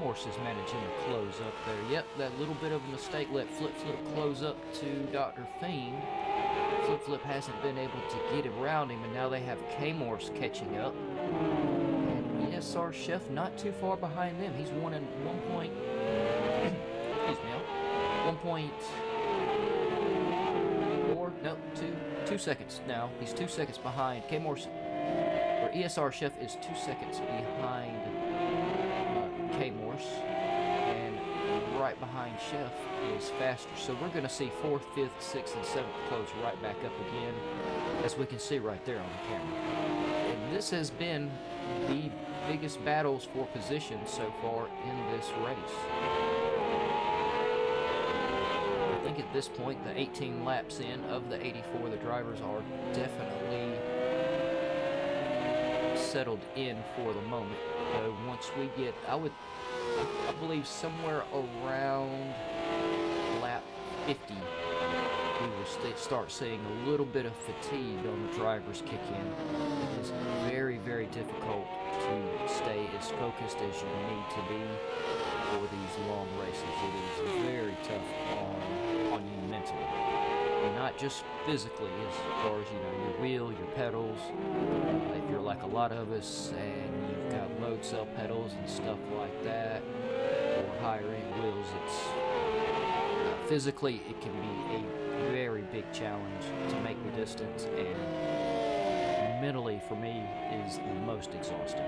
Morse is managing to close up there. Yep, that little bit of a mistake let Flip close up to Dr. Fiend. Flip hasn't been able to get around him, and now they have Morse catching up. And ESR Chef not too far behind them. He's 1 point. Excuse me. 1.4, no, 2 seconds now. He's 2 seconds behind. K-Morse, or ESR Chef is 2 seconds behind K-Morse, and right behind Chef is faster. So we're going to see 4th, 5th, 6th, and 7th close right back up again, as we can see right there on the camera. And this has been the biggest battles for position so far in this race. I think at this point, the 18 laps in of the 84, the drivers are definitely settled in for the moment. Though once we get, I believe somewhere around lap 50, we will start seeing a little bit of fatigue on the drivers kick in. It is very, very difficult to stay as focused as you need to be for these long races. It is very tough on you mentally, and not just physically, as far as, you know, your wheel, your pedals. If you're like a lot of us and you've got load cell pedals and stuff like that, or higher end wheels, it's physically it can be a very big challenge to make the distance, and mentally for me is the most exhausting.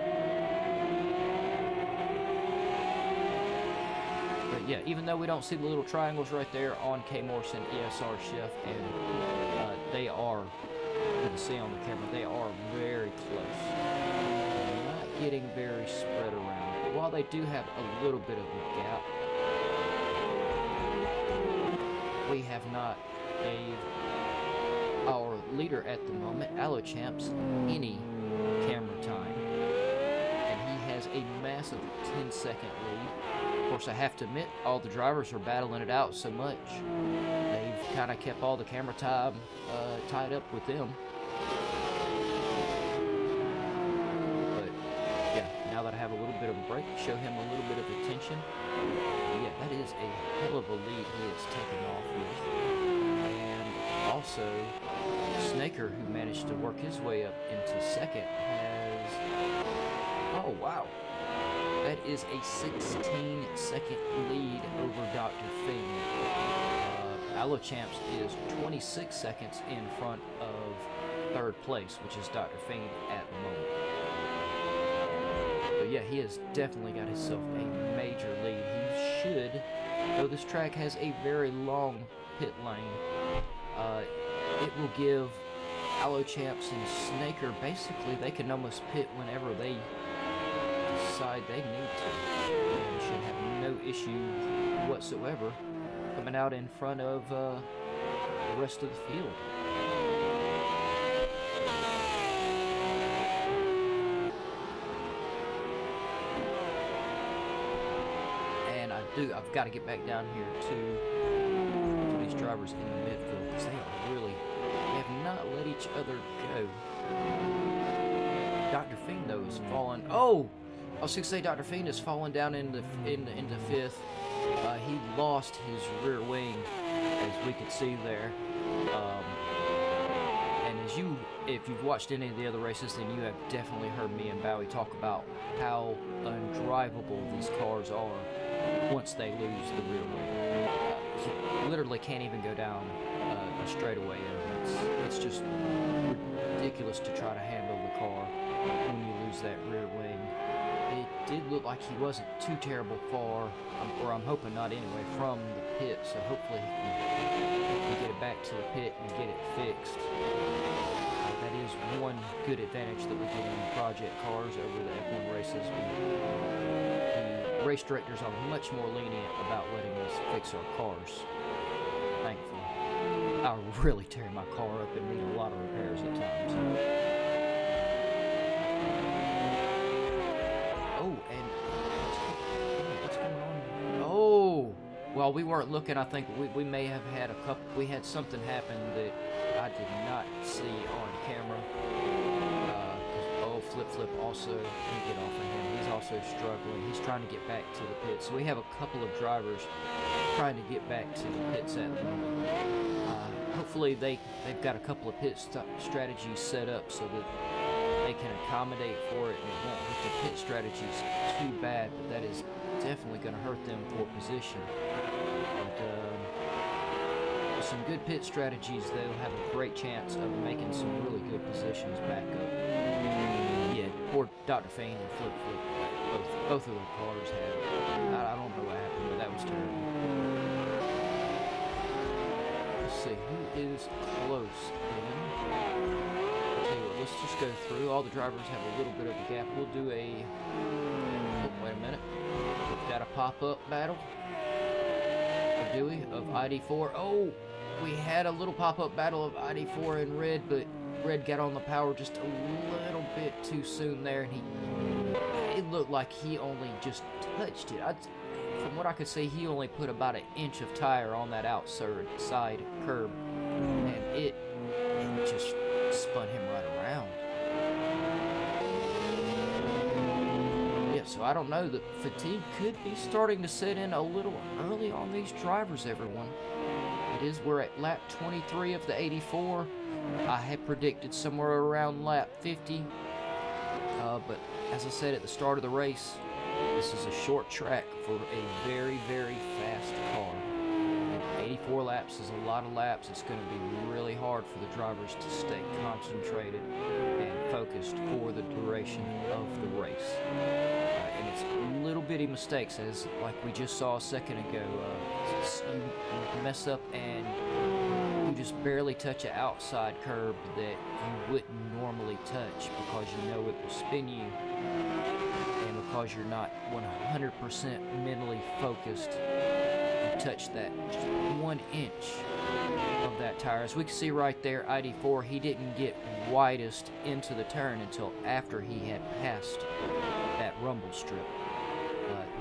But yeah, even though we don't see the little triangles right there on K-Morse and ESR Chef, and they are, you can see on the camera, they are very close. They're not getting very spread around. But while they do have a little bit of a gap, we have not gave our leader at the moment, Alochamps, any camera time. And he has a massive 10-second lead. Of course, I have to admit, all the drivers are battling it out so much. They've kind of kept all the camera time tied up with them. But yeah, now that I have a little bit of a break, show him a little bit of attention. Yeah, that is a hell of a lead he is taking off with. And also, Snaker, who managed to work his way up into second, has... Oh, wow. That is a 16-second lead over Dr. Fing. Alochamps is 26 seconds in front of third place, which is Dr. Fing at the moment. But yeah, he has definitely got himself a major lead. He should, though this track has a very long pit lane, it will give Alochamps and Snaker, basically, they can almost pit whenever they decide they need to. They should have no issue whatsoever coming out in front of the rest of the field. And I've got to get back down here to these drivers in the midfield, because they have not let each other go. Dr. Fing, though, is falling. Oh! I was going to say Dr. Fing is falling down into fifth. He lost his rear wing, as we could see there. And if you've watched any of the other races, then you have definitely heard me and Bowie talk about how undrivable these cars are once they lose the rear wing. You literally can't even go down a straightaway, and it's just ridiculous to try to handle the car when you lose that rear wing. It did look like he wasn't too terrible far, or I'm hoping not anyway, from the pit, so hopefully he can get it back to the pit and get it fixed. That is one good advantage that we get in project cars over the F1 races. The race directors are much more lenient about letting us fix our cars, thankfully. I really tear my car up and need a lot of repairs at times. While we weren't looking, I think we may have had we had something happen that I did not see on camera. Flip also, let me get off of him. He's also struggling. He's trying to get back to the pits. So we have a couple of drivers trying to get back to the pits at the moment. Hopefully they've got a couple of pit strategies set up so that they can accommodate for it, and it won't hurt the pit strategies too bad, but that is definitely going to hurt them for position. But with some good pit strategies, they'll have a great chance of making some really good positions back up. Yeah, poor Dr. Fane and Flip both of their cars had. I don't know what happened, but that was terrible. Let's see who is close then. I'll tell you what, let's just go through. All the drivers have a little bit of a gap. We'll do a. Oh, wait a minute. We've got a pop-up battle. Or do we? Of ID4. Oh, we had a little pop-up battle of ID4 and Red, but Red got on the power just a little bit too soon there, and it looked like he only just touched it. From what I could see, he only put about an inch of tire on that outside curb, and it just spun him right around. Yeah, so I don't know. The fatigue could be starting to set in a little early on these drivers, everyone. We're at lap 23 of the 84. I had predicted somewhere around lap 50. But as I said at the start of the race, this is a short track for a very, very fast car. And 84 laps is a lot of laps. It's going to be really hard for the drivers to stay concentrated and focused for the duration of the race. And it's little bitty mistakes, as like we just saw a second ago. You mess up and you just barely touch an outside curb that you wouldn't normally touch because you know it will spin you, and because you're not 100% mentally focused, you touch that just 1 inch of that tire. As we can see right there, ID4, he didn't get widest into the turn until after he had passed that rumble strip.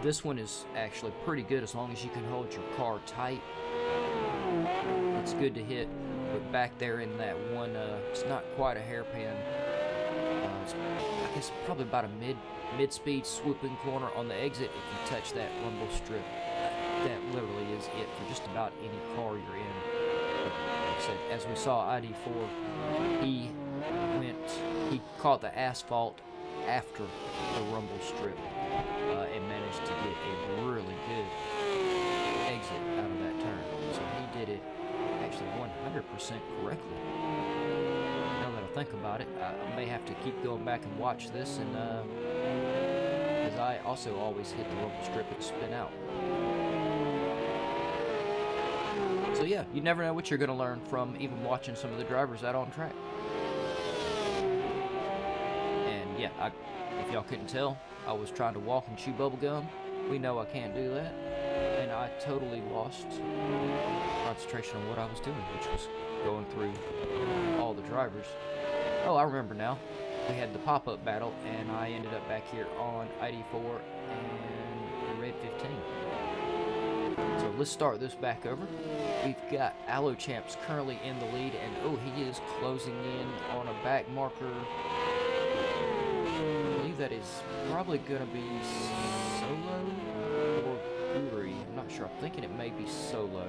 This one is actually pretty good as long as you can hold your car tight. It's good to hit, but back there in that one, it's not quite a hairpin. It's, I guess probably about a mid-speed swooping corner on the exit. If you touch that rumble strip, that literally is it for just about any car you're in. But like I said, as we saw ID4, he caught the asphalt after the rumble strip and managed to get a really good exit out of that turn. So he did it actually 100% correctly. Now that I think about it, I may have to keep going back and watch this, and because I also always hit the rumble strip and spin out. So yeah, you never know what you're going to learn from even watching some of the drivers out on track. And yeah, if y'all couldn't tell, I was trying to walk and chew bubble gum. We know I can't do that. And I totally lost concentration on what I was doing, which was going through all the drivers. Oh, I remember now. We had the pop-up battle, and I ended up back here on ID4 and Red 15. So let's start this back over. We've got Aloe Champs currently in the lead, and oh, he is closing in on a back marker. I believe that is probably going to be Solo or Guri. I'm not sure. I'm thinking it may be Solo.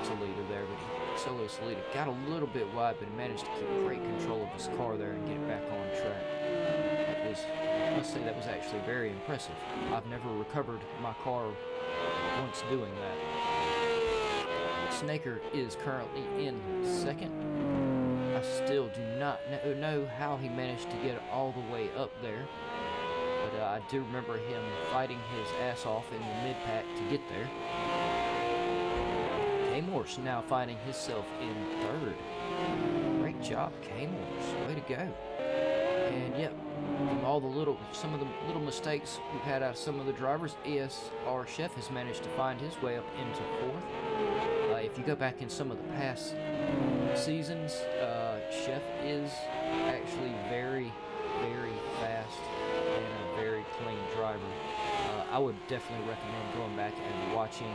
It's a leader there, but Solo's the leader. Got a little bit wide, but he managed to keep great control of his car there and get it back on track. I must say that was actually very impressive. I've never recovered my car once doing that. Snaker is currently in second. I still do not know how he managed to get all the way up there, but I do remember him fighting his ass off in the mid-pack to get there. K-Morse now finding himself in third. Great job, K-Morse. Way to go. And yep, from some of the little mistakes we've had out of some of the drivers, ESR Chef has managed to find his way up into fourth. If you go back in some of the past seasons, Chef is actually very, very fast and a very clean driver. I would definitely recommend going back and watching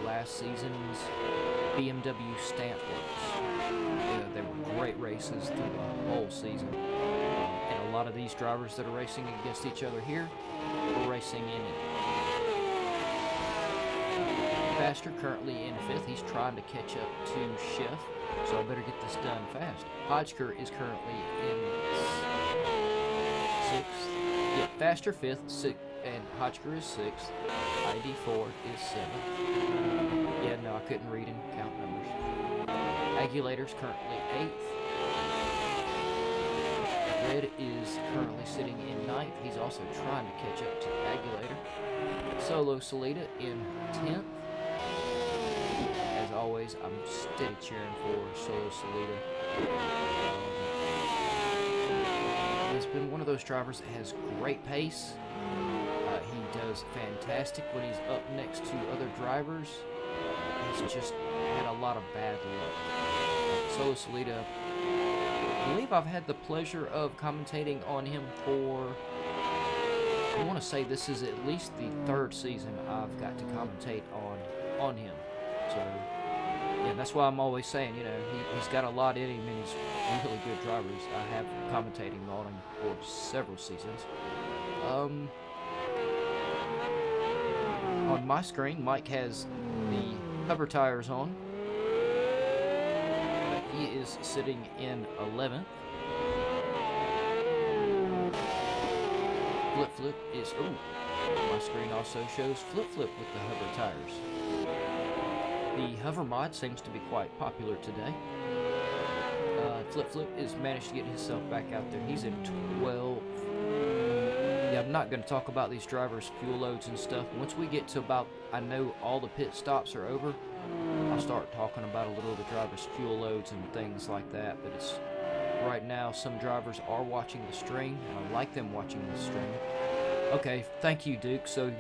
last season's BMW Stamp Works. They were great races through the whole season. And a lot of these drivers that are racing against each other here are racing in it. Faster currently in fifth. He's trying to catch up to Chef. so I better get this done fast. Hodgker is currently in 6th. Yeah, Faster 5th, and Hodgker is 6th. ID4 is 7th. Yeah, no, I couldn't read and count numbers. Agulator's currently 8th. Red is currently sitting in 9th. He's also trying to catch up to Agulator. Solo Salida in 10th. As always, I'm steady cheering for Solo Salida. He's been one of those drivers that has great pace. He does fantastic when he's up next to other drivers. He's just had a lot of bad luck. Solo Salida, I believe I've had the pleasure of commentating on him for, I want to say this is at least the 3rd season I've got to commentate on him. So, yeah, that's why I'm always saying, you know, he's got a lot in him and he's really good drivers. I have commentating on him for several seasons. On my screen, Mike has the hover tires on. He is sitting in 11th. Flip Flip is, my screen also shows Flip Flip with the hover tires. The hover mod seems to be quite popular today. Flip Flip is managed to get himself back out there. He's in 12th. Yeah, I'm not going to talk about these drivers' fuel loads and stuff. Once we get to about, I know all the pit stops are over, I'll start talking about a little of the drivers' fuel loads and things like that. But it's right now, some drivers are watching the stream, and I like them watching the stream. Okay, thank you, Duke. So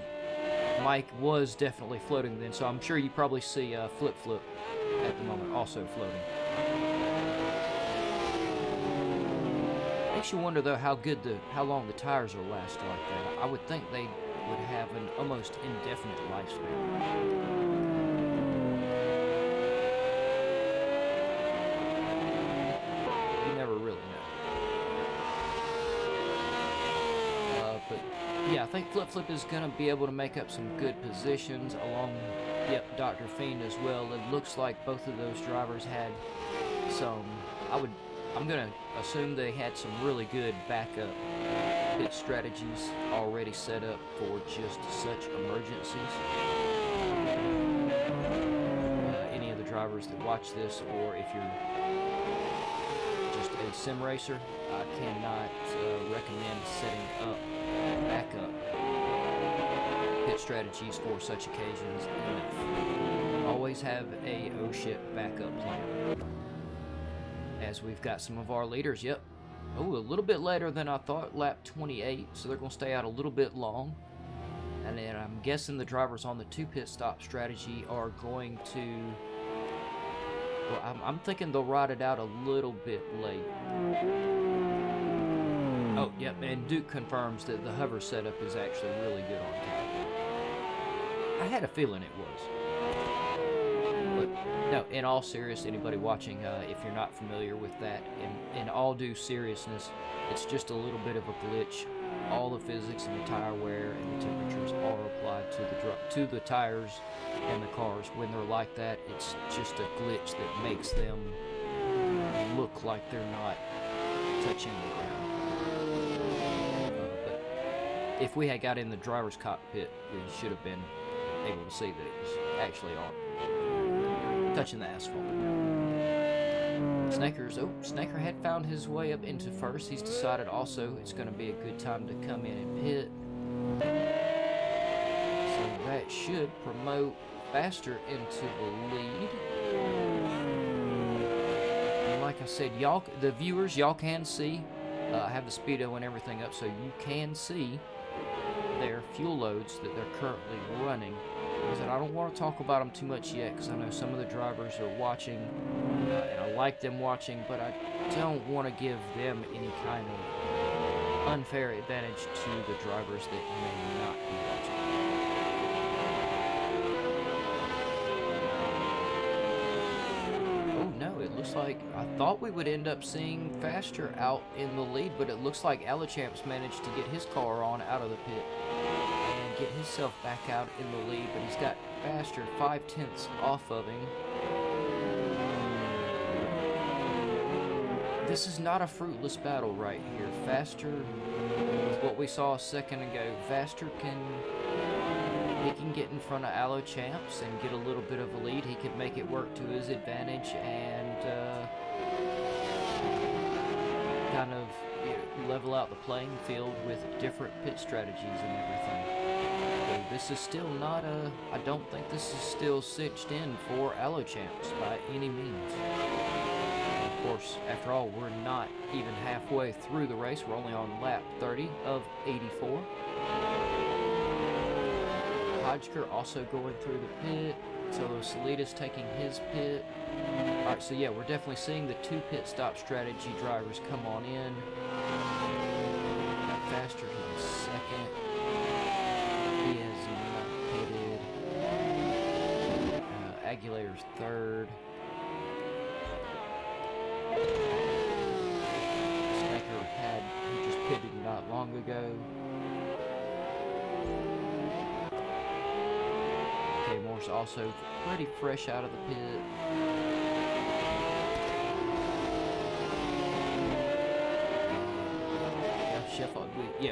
Mike was definitely floating then, so I'm sure you probably see Flip Flip at the moment also floating. Makes you wonder though how long the tires will last like that. I would think they would have an almost indefinite lifespan. You never really know. But yeah, I think Flip Flip is gonna be able to make up some good positions along. Yep, Dr. Fiend as well. It looks like both of those drivers had some. I'm going to assume they had some really good backup pit strategies already set up for just such emergencies. Any of the drivers that watch this, or if you're just a sim racer, I cannot recommend setting up backup pit strategies for such occasions. Always have a oh shit backup plan. As we've got some of our leaders, yep. Oh, a little bit later than I thought, lap 28, so they're going to stay out a little bit long. And then I'm guessing the drivers on the 2 pit stop strategy are going to, well, I'm thinking they'll ride it out a little bit late. Oh, yep, and Duke confirms that the hover setup is actually really good on camera. I had a feeling it was. But no, in all seriousness, anybody watching, if you're not familiar with that, in all due seriousness, it's just a little bit of a glitch. All the physics and the tire wear and the temperatures are applied to the tires and the cars. When they're like that, it's just a glitch that makes them look like they're not touching the ground. But if we had got in the driver's cockpit, we should have been able to see that it was actually on. Touching the asphalt. Snaker had found his way up into first. He's decided also it's going to be a good time to come in and pit. So that should promote Faster into the lead. And like I said, y'all, the viewers, y'all can see. I have the speedo and everything up so you can see their fuel loads that they're currently running. I don't want to talk about them too much yet because I know some of the drivers are watching and I like them watching, but I don't want to give them any kind of unfair advantage to the drivers that may not be watching. Oh no, it looks like I thought we would end up seeing Faster out in the lead, but it looks like Alachamp's managed to get his car on out of the pit. Get himself back out in the lead, but he's got Faster 5/10 off of him. this is not a fruitless battle right here. Vaster, with what we saw a second ago, Vaster can get in front of Allo Champs and get a little bit of a lead. He can make it work to his advantage and kind of level out the playing field with different pit strategies and everything. So this is still not I don't think this is still cinched in for Allo Champs by any means. Of course, after all, we're not even halfway through the race. We're only on lap 30 of 84. Hodgker also going through the pit. So Salidas taking his pit. Alright, so yeah, we're definitely seeing the 2 pit stop strategy drivers come on in. Got Faster in second. He has not pitted. Aguilar's third. Snaker he just pitted not long ago. Moore's also pretty fresh out of the pit.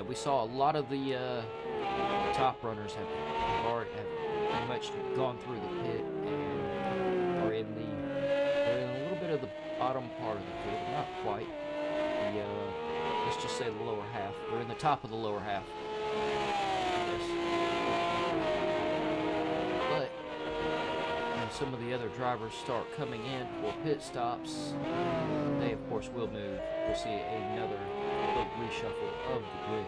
We saw a lot of the top runners have pretty much gone through the pit and are in a little bit of the bottom part of the field, not quite. Let's just say the lower half. We're in the top of the lower half. Some of the other drivers start coming in for pit stops, they of course will move. We'll see another little reshuffle of the grid.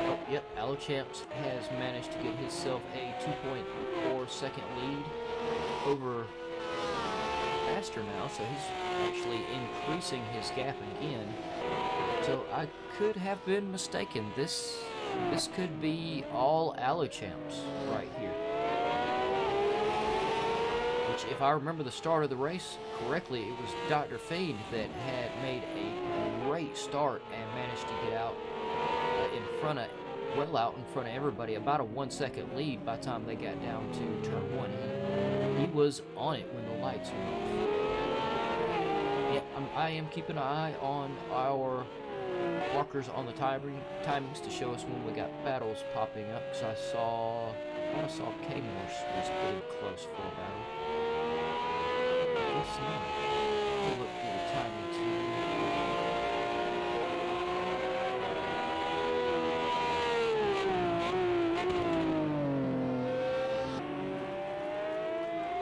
Oh, yep, Allo Champs has managed to get himself a 2.4 second lead over Faster now, so he's actually increasing his gap again. So I could have been mistaken. This could be all Allo Champs right here. Which, if I remember the start of the race correctly, it was Dr. Fade that had made a great start and managed to get out well out in front of everybody. About a 1 second lead by the time they got down to turn 1. He was on it when the lights went off. Yeah, I am keeping an eye on our markers on the timings to show us when we got battles popping up, because I saw K-Morse was pretty close for a battle. I guess not. We'll look through the timings here.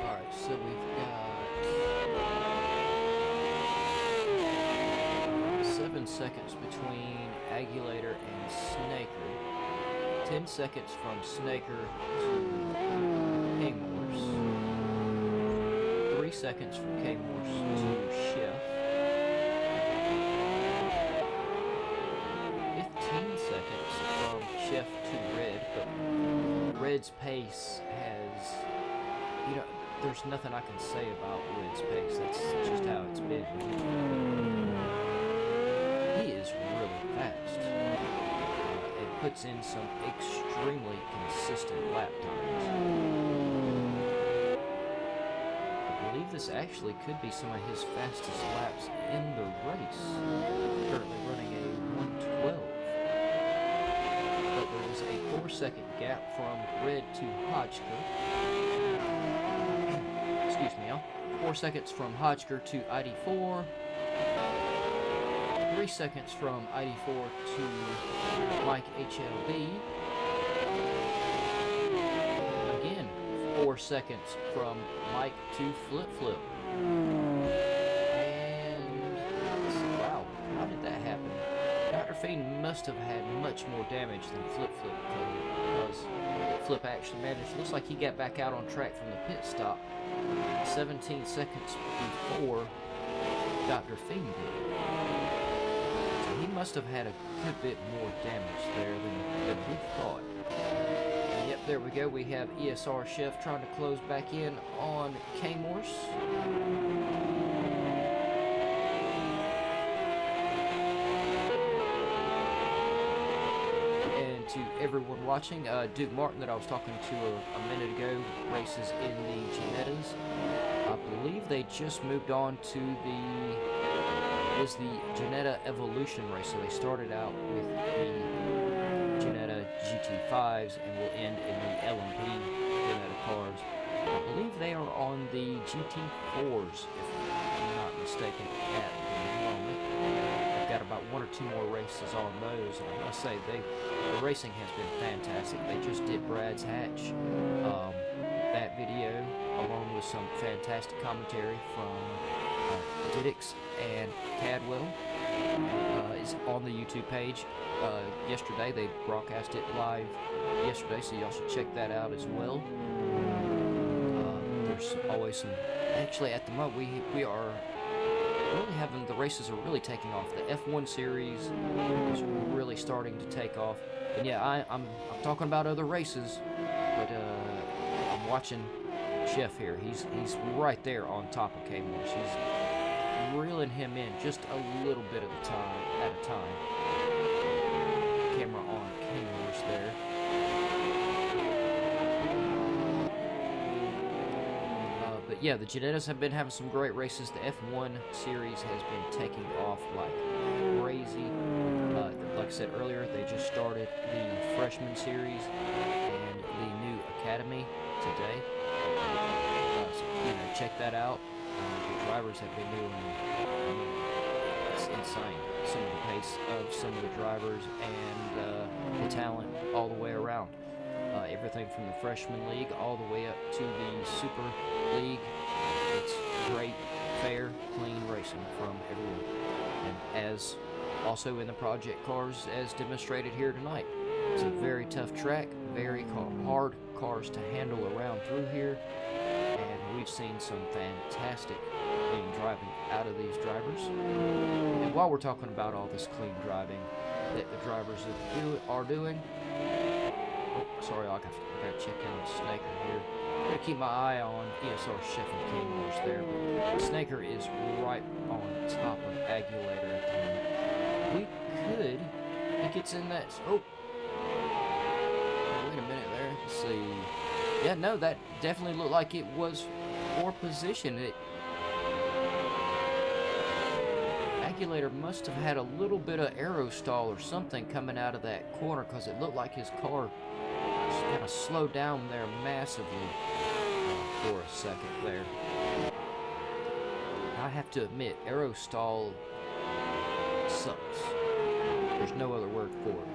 Alright, so we've got 7 seconds between Aguilator and Snaker. 10 seconds from Snaker to K-Morse. 3 seconds from K-Morse to Chef. 15 seconds from Chef to Red, but Red's pace has, there's nothing I can say about Red's pace. That's just how it's been. He is really fast. It puts in some extremely consistent lap times. I believe this actually could be some of his fastest laps in the race. Currently running a 1:12. But there is a 4-second gap from Red to Hodgker. Excuse me, 4 seconds from Hodgker to ID4. 3 seconds from ID4 to Mike HLB. Again, 4 seconds from Mike to Flip Flip. And wow, how did that happen? Dr. Fiend must have had much more damage than Flip Flip because Flip actually managed. Looks like he got back out on track from the pit stop 17 seconds before Dr. Fiend did. He must have had a good bit more damage there than we thought. And yep, there we go. We have ESR Chef trying to close back in on K-Morse. And to everyone watching, Duke Martin that I was talking to a minute ago races in the Ginettas. I believe they just moved on to the Ginetta Evolution race. So they started out with the Ginetta GT5s and will end in the LMP Ginetta cars. I believe they are on the GT4s, if I'm not mistaken, at the moment. They've got about 1 or 2 more races on those, and I must say, the racing has been fantastic. They just did Brad's Hatch, that video, along with some fantastic commentary from Diddix and Cadwell, is on the YouTube page. Yesterday, they broadcast it live yesterday, so y'all should check that out as well. There's always some, actually at the moment we are really having, the races are really taking off. The F1 series is really starting to take off. And yeah, I'm talking about other races, but I'm watching Chef here. He's right there on top of K-Morse. He's reeling him in just a little bit at a time. Camera on K-Morse there. But yeah, the Ginettas have been having some great races. The F1 series has been taking off like crazy. Like I said earlier, they just started the freshman series and the new academy today. So, check that out. The drivers have been doing, it's insane. Some of the pace of some of the drivers and the talent all the way around. Everything from the freshman league all the way up to the super league. It's great, fair, clean racing from everyone. And as also in the project cars, as demonstrated here tonight, it's a very tough track, very hard cars to handle around through here, and we've seen some fantastic clean driving out of these drivers. And while we're talking about all this clean driving that the drivers are doing, sorry, I gotta check in on Snaker here. I'm gonna keep my eye on ESR Chef and K-Morse there. But Snaker is right on top of Agulator at the moment. We could, he gets in that, oh, wait a minute there, let's see. Yeah, no, that definitely looked like it was for position. Agulator must have had a little bit of aero stall or something coming out of that corner, because it looked like his car kind of slowed down there massively for a second there. I have to admit, aero stall sucks. There's no other word for it.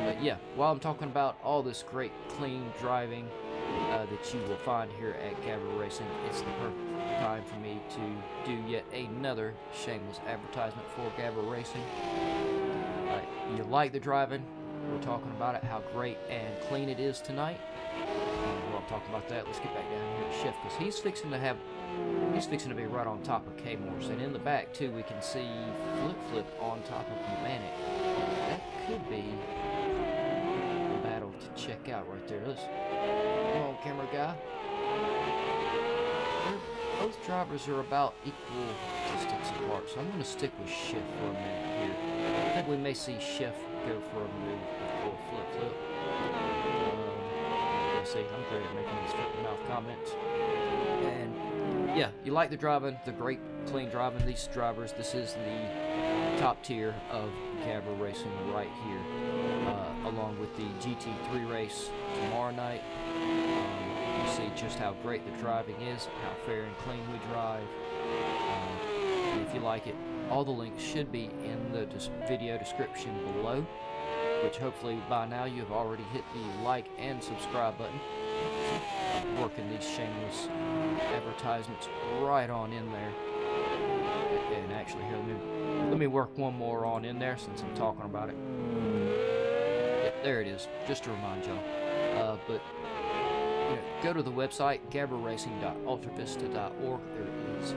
But yeah, while I'm talking about all this great clean driving that you will find here at GAVRA Racing, it's the perfect time for me to do yet another shameless advertisement for GAVRA Racing. You like the driving? We're talking about it, how great and clean it is tonight. And while I'm talking about that, let's get back down here to Chef, because he's fixing to be right on top of K-Morse. And in the back too, we can see Flip on top of Manic. That could be a battle to check out right there. Let's, come on, camera guy. Both drivers are about equal distance apart, so I'm going to stick with Chef for a minute here. I think we may see Chef go for a move before Flip. See, I'm great at making these foot-mouth comments. And yeah, you like the driving, the great clean driving. These drivers, this is the top tier of GAVRA Racing right here, along with the GT3 race tomorrow night. You see just how great the driving is, how fair and clean we drive. And if you like it, all the links should be in the video description below, which hopefully by now you have already hit the like and subscribe button. Working these shameless advertisements right on in there. And actually here, let me work one more on in there since I'm talking about it. Yep, there it is, just to remind y'all. But go to the website, gavraracing.ultravista.org. There is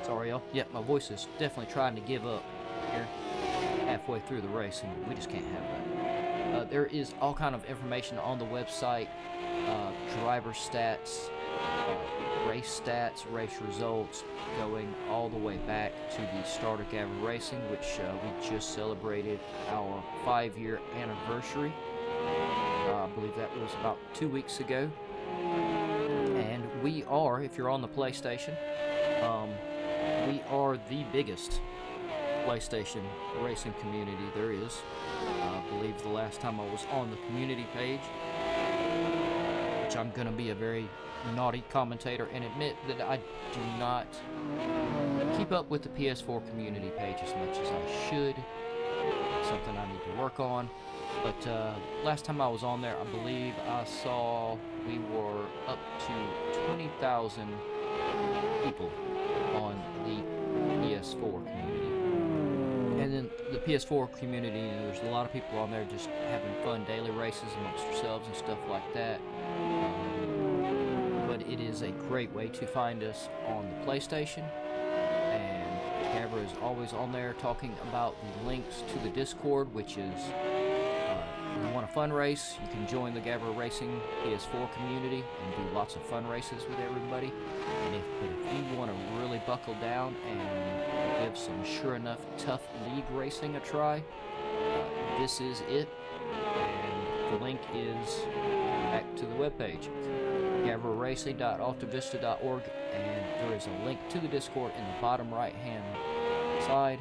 sorry y'all. Yep, my voice is definitely trying to give up here halfway through the racing. We just can't have that. There is all kind of information on the website, driver stats, race stats, race results, going all the way back to the start of GAVRA Racing, which we just celebrated our 5-year anniversary. I believe that was about 2 weeks ago. we are, if you're on the PlayStation, we are the biggest PlayStation racing community there is. I believe the last time I was on the community page, which I'm going to be a very naughty commentator and admit that I do not keep up with the PS4 community page as much as I should. Something I need to work on. But last time I was on there, I believe I saw we were up to 20,000 people on the PS4 community. And then the PS4 community, there's a lot of people on there just having fun daily races amongst yourselves and stuff like that. But it is a great way to find us on the PlayStation. And Gavra is always on there talking about the links to the Discord, which is, if you want a fun race, you can join the GAVRA Racing PS4 community and do lots of fun races with everybody. And if you want to really buckle down and give some sure enough tough league racing a try, this is it. And the link is back to the webpage, gavraracing.altavista.org, and there is a link to the Discord in the bottom right hand side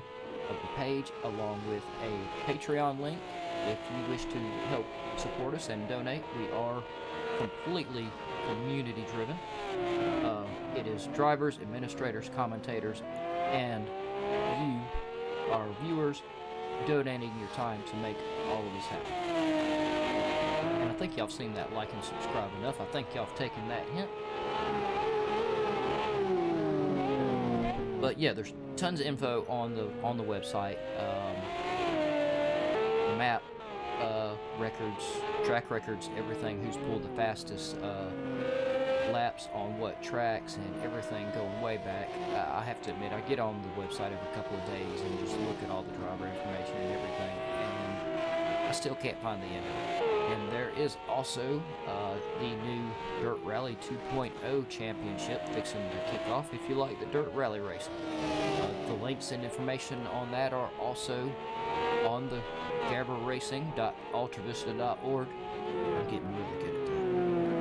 of the page, along with a Patreon link if you wish to help support us and donate. We are completely community driven. It is drivers, administrators, commentators, and you, our viewers, donating your time to make all of this happen. And I think y'all have seen that like and subscribe enough. I think y'all have taken that hint. But yeah, there's tons of info on the website. Map, records, track records, everything, who's pulled the fastest laps on what tracks, and everything going way back. I have to admit, I get on the website every couple of days and just look at all the driver information and everything, and I still can't find the end of it. And there is also the new Dirt Rally 2.0 championship fixing to kick off if you like the dirt rally racing. The links and information on that are also on the gavraracing.altavista.org. I'm getting really good at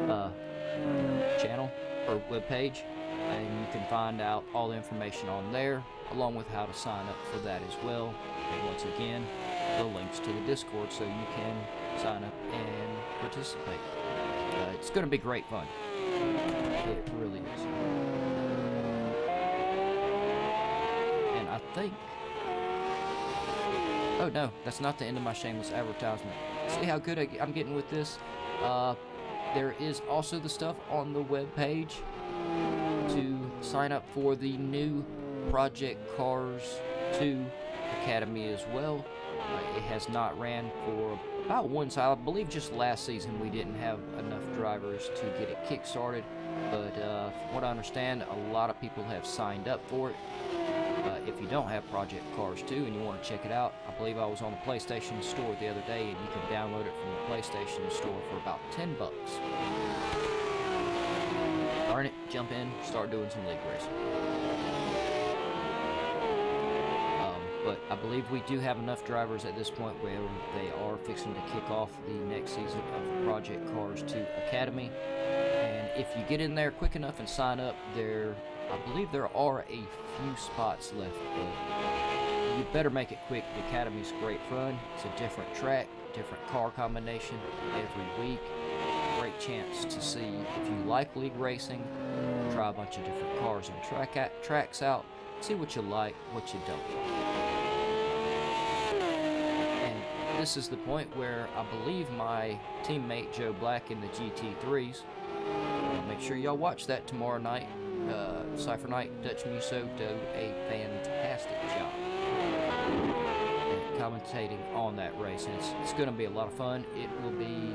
that. Channel or webpage, and you can find out all the information on there, along with how to sign up for that as well. And once again, the links to the Discord so you can sign up and participate. It's going to be great fun. It really is. And I think... Oh no, that's not the end of my shameless advertisement. See how good I'm getting with this? There is also the stuff on the webpage to sign up for the new Project Cars 2 Academy as well. It has not ran for about one side. I believe just last season we didn't have enough drivers to get it kick-started, but from what I understand, a lot of people have signed up for it. If you don't have Project Cars 2 and you want to check it out, I believe I was on the PlayStation Store the other day, and you can download it from the PlayStation Store for about $10. Darn it, jump in, start doing some league racing. But I believe we do have enough drivers at this point where they are fixing to kick off the next season of Project Cars 2 Academy. And if you get in there quick enough and sign up, I believe there are a few spots left, but you better make it quick. The Academy's great fun. It's a different track, different car combination every week. Great chance to see if you like league racing, try a bunch of different cars and tracks out, see what you like, what you don't like. And this is the point where I believe my teammate Joe Black in the GT3s, make sure y'all watch that tomorrow night. Cypher Knight, Dutch Muso do a fantastic job at commentating on that race, and it's going to be a lot of fun. It will be...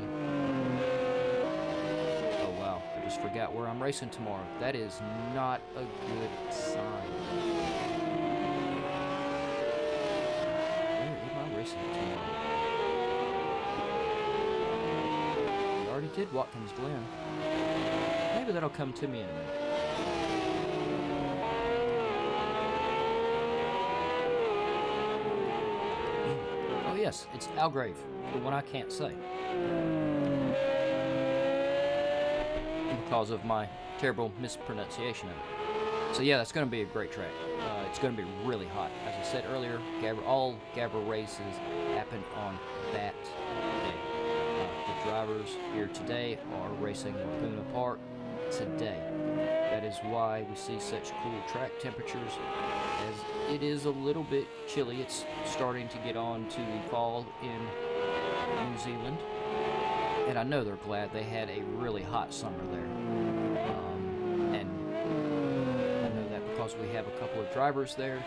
Oh wow, I just forgot where I'm racing tomorrow. That is not a good sign. Where am I racing tomorrow? We already did Watkins Glen. Maybe that'll come to me in a minute. Yes, it's Algrave, the one I can't say because of my terrible mispronunciation of it. So yeah, that's going to be a great track. It's going to be really hot. As I said earlier, all GAVRA races happen on that day. The drivers here today are racing Ruapuna Park today. That is why we see such cool track temperatures, as it is a little bit chilly. It's starting to get on to the fall in New Zealand, and I know they're glad. They had a really hot summer there, and I know that because we have a couple of drivers there.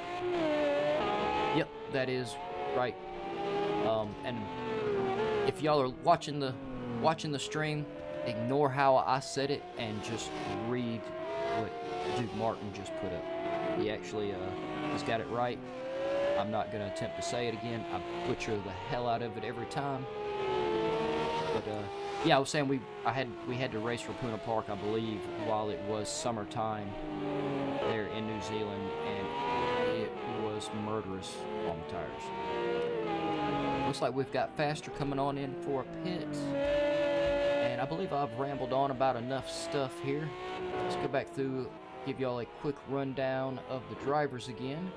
Yep, that is right. And if y'all are watching the stream, ignore how I said it and just read what Duke Martin just put up. He actually he's got it right. I'm not going to attempt to say it again. I butcher the hell out of it every time. But yeah, I was saying we had to race Ruapuna Park, I believe, while it was summertime there in New Zealand, and it was murderous on the tires. Looks like we've got Faster coming on in for a pit. And I believe I've rambled on about enough stuff here. Let's go back through, give y'all a quick rundown of the drivers again.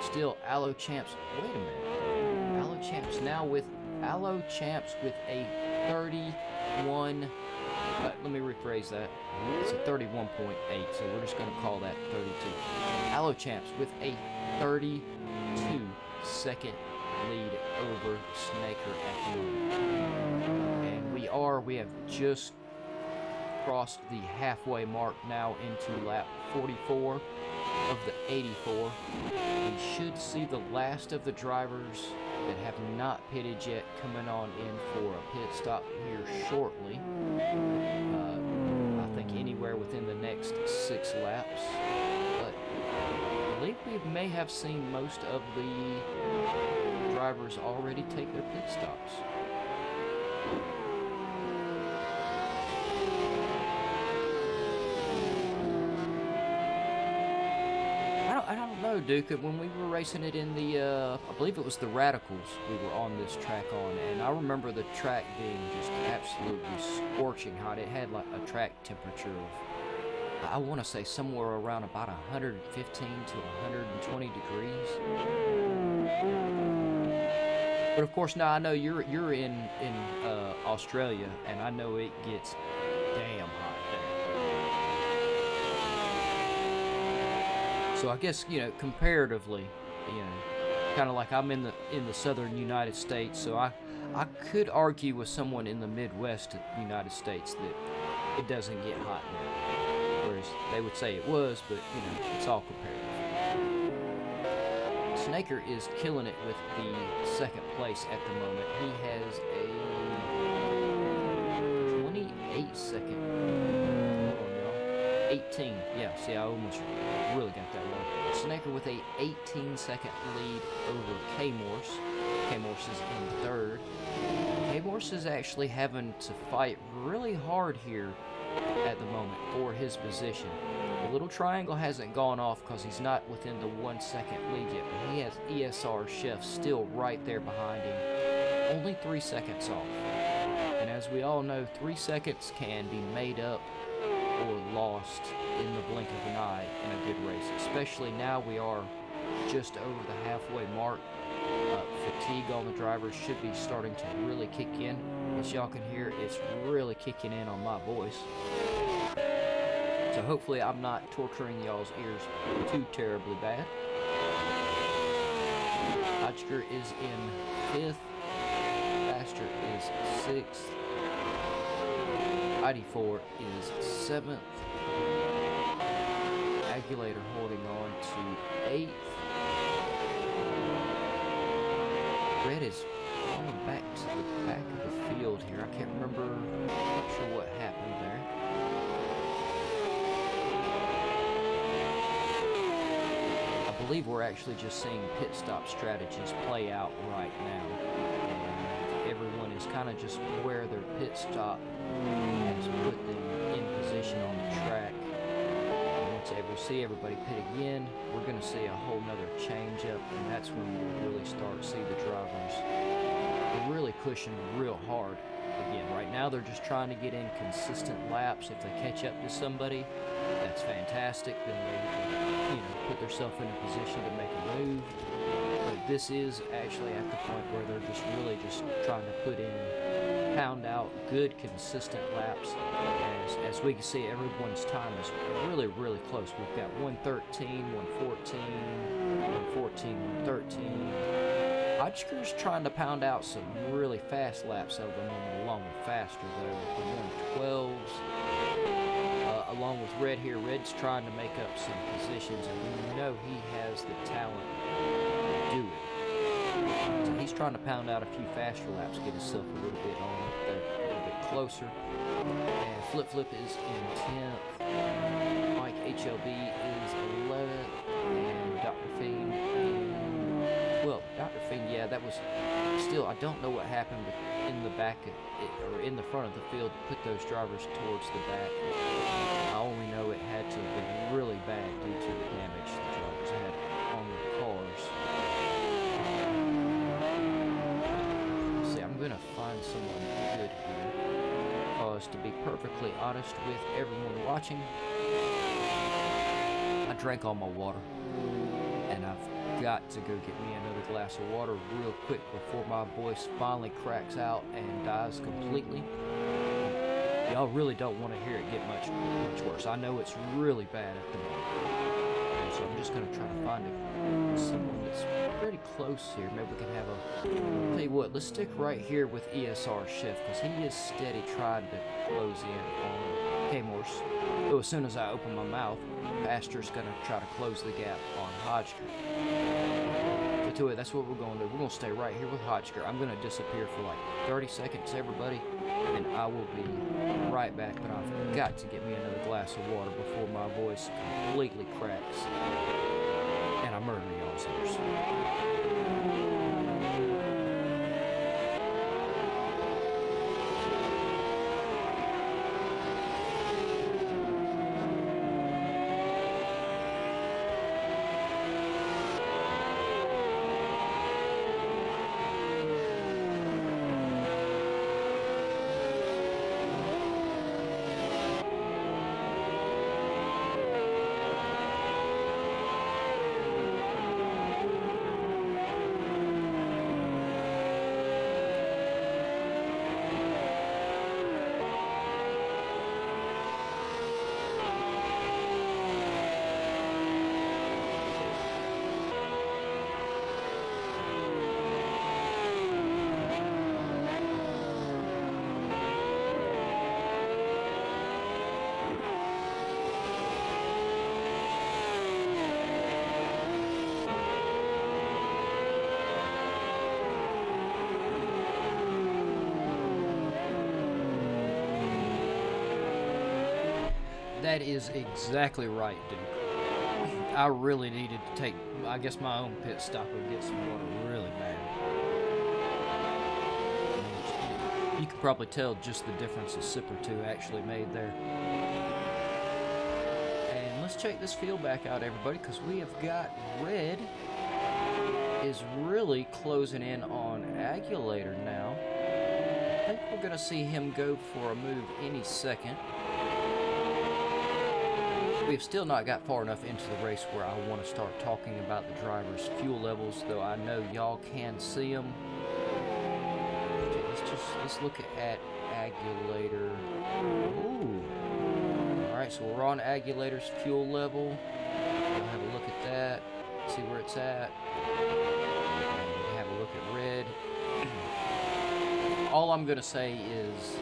Still Allo Champs. Wait a minute. Allo Champs now with a 31. Let me rephrase that. It's a 31.8, so we're just going to call that 32. Allo Champs with a 32-second lead over Snaker at the moment. And we have just crossed the halfway mark now into lap 44 of the 84. We should see the last of the drivers that have not pitted yet coming on in for a pit stop here shortly. I think anywhere within the next 6 laps. But I believe we may have seen most of the drivers already take their pit stops. I don't know, Duke. When we were racing it in the, I believe it was the Radicals we were on this track on, and I remember the track being just absolutely scorching hot. It had like a track temperature of, I want to say somewhere around about 115 to 120 degrees. But of course, now I know you're in Australia, and I know it gets damn hot there. So I guess, comparatively, kind of like I'm in the southern United States, so I could argue with someone in the Midwest United States that it doesn't get hot there, whereas they would say it was, but it's all comparative. Snaker is killing it with the second place at the moment. He has a 28 second. Hold on, y'all. 18. Yeah, see, I almost really got that wrong. Snaker with a 18-second lead over K-Morse. K-Morse is in third. K-Morse is actually having to fight really hard here at the moment for his position. The little triangle hasn't gone off because he's not within the 1 second lead yet, but he has ESR Chef still right there behind him, only 3 seconds off. And as we all know, 3 seconds can be made up or lost in the blink of an eye in a good race, especially now we are just over the halfway mark. Fatigue on the drivers should be starting to really kick in. As y'all can hear, it's really kicking in on my voice. So hopefully I'm not torturing y'all's ears too terribly bad. Otchker is in 5th. Faster is 6th. ID4 is 7th. Agulator holding on to 8th. Red is falling back to the back of the field here. I can't remember, not sure what happened there. I believe we're actually just seeing pit stop strategies play out right now. And everyone is kind of just where their pit stop has put them in position on the track. And once we see everybody pit again, we're going to see a whole nother change up, and that's when we'll really start to see the drivers really pushing real hard. Again, right now they're just trying to get in consistent laps. If they catch up to somebody, that's fantastic. Then they, put themselves in a position to make a move. But this is actually at the point where they're just really just trying to pound out good, consistent laps. As we can see, everyone's time is really, really close. We've got 113, 114, 114, 113. Hodgker's trying to pound out some really fast laps of them along with faster though. The 112s, along with Red here. Red's trying to make up some positions, and we know he has the talent to do it. So he's trying to pound out a few faster laps, get himself a little bit on there, a little bit closer. And Flip Flip is in 10th. Mike HLB is 11th, and Dr. Fiend Dr. Fiend, yeah, that was still, I don't know what happened in the back or in the front of the field to put those drivers towards the back. I only know it had to have been really bad due to the damage the drivers had on their cars. See, I'm going to find someone good here, because to be perfectly honest with everyone watching, I drank all my water, and I've got to go get me another glass of water real quick before my voice finally cracks out and dies completely. Y'all really don't want to hear it get much worse. I know it's really bad at the moment. And so I'm just going to try to find someone that's pretty close here. Maybe we can have a... Tell you what, let's stick right here with ESR Chef, because he is steady trying to close in on K-Morse. So as soon as I open my mouth, Pastor's going to try to close the gap on Hodgker. So to it, that's what we're going to do. We're going to stay right here with Hodgker. I'm going to disappear for like 30 seconds, everybody, and I will be right back. But I've got to get me another glass of water before my voice completely cracks and I murder y'all's ears. That is exactly right, Duke. I really needed to take, I guess, my own pit stop and get some water really bad. You can probably tell just the difference a sip or two actually made there. And let's check this field back out, everybody, because we have got Red is really closing in on Agulator now. I think we're going to see him go for a move any second. We've still not got far enough into the race where I want to start talking about the drivers' fuel levels, though I know y'all can see them. Let's look at Agulator. Ooh. Alright, so we're on Agulator's fuel level. We'll have a look at that, see where it's at. And have a look at Red. All I'm going to say is,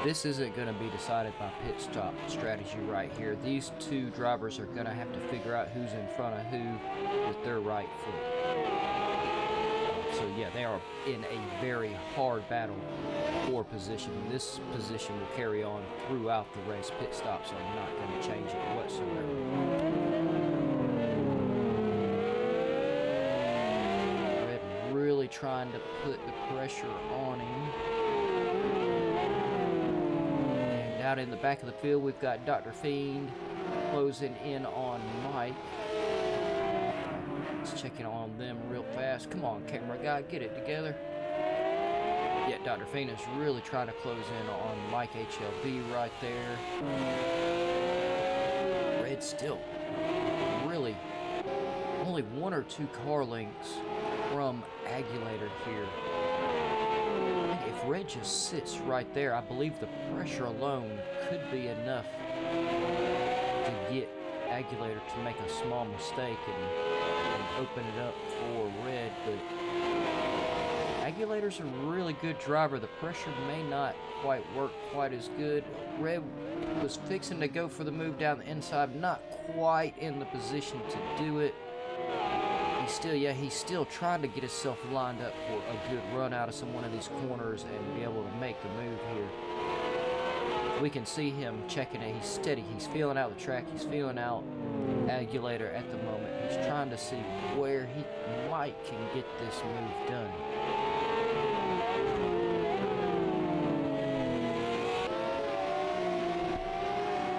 this isn't going to be decided by pit stop strategy right here. These two drivers are going to have to figure out who's in front of who with their right foot. So yeah, they are in a very hard battle for position. This position will carry on throughout the race. Pit stops are not going to change it whatsoever. Red really trying to put the pressure on him. Out in the back of the field, we've got Dr. Fiend closing in on Mike. He's checking on them real fast. Come on, camera guy, get it together. Yeah, Dr. Fina's really trying to close in on Mike HLB right there. Red still really only 1 or 2 car lengths from Agulator here. If Red just sits right there, I believe the pressure alone could be enough to get Agulator to make a small mistake and open it up for Red, but Agulator's a really good driver. The pressure may not quite work quite as good. Red was fixing to go for the move down the inside, not quite in the position to do it. He's still trying to get himself lined up for a good run out of one of these corners and be able to make the move here. We can see him checking it. He's steady. He's feeling out the track. He's feeling out Agulator at the moment. He's trying to see where he can get this move done.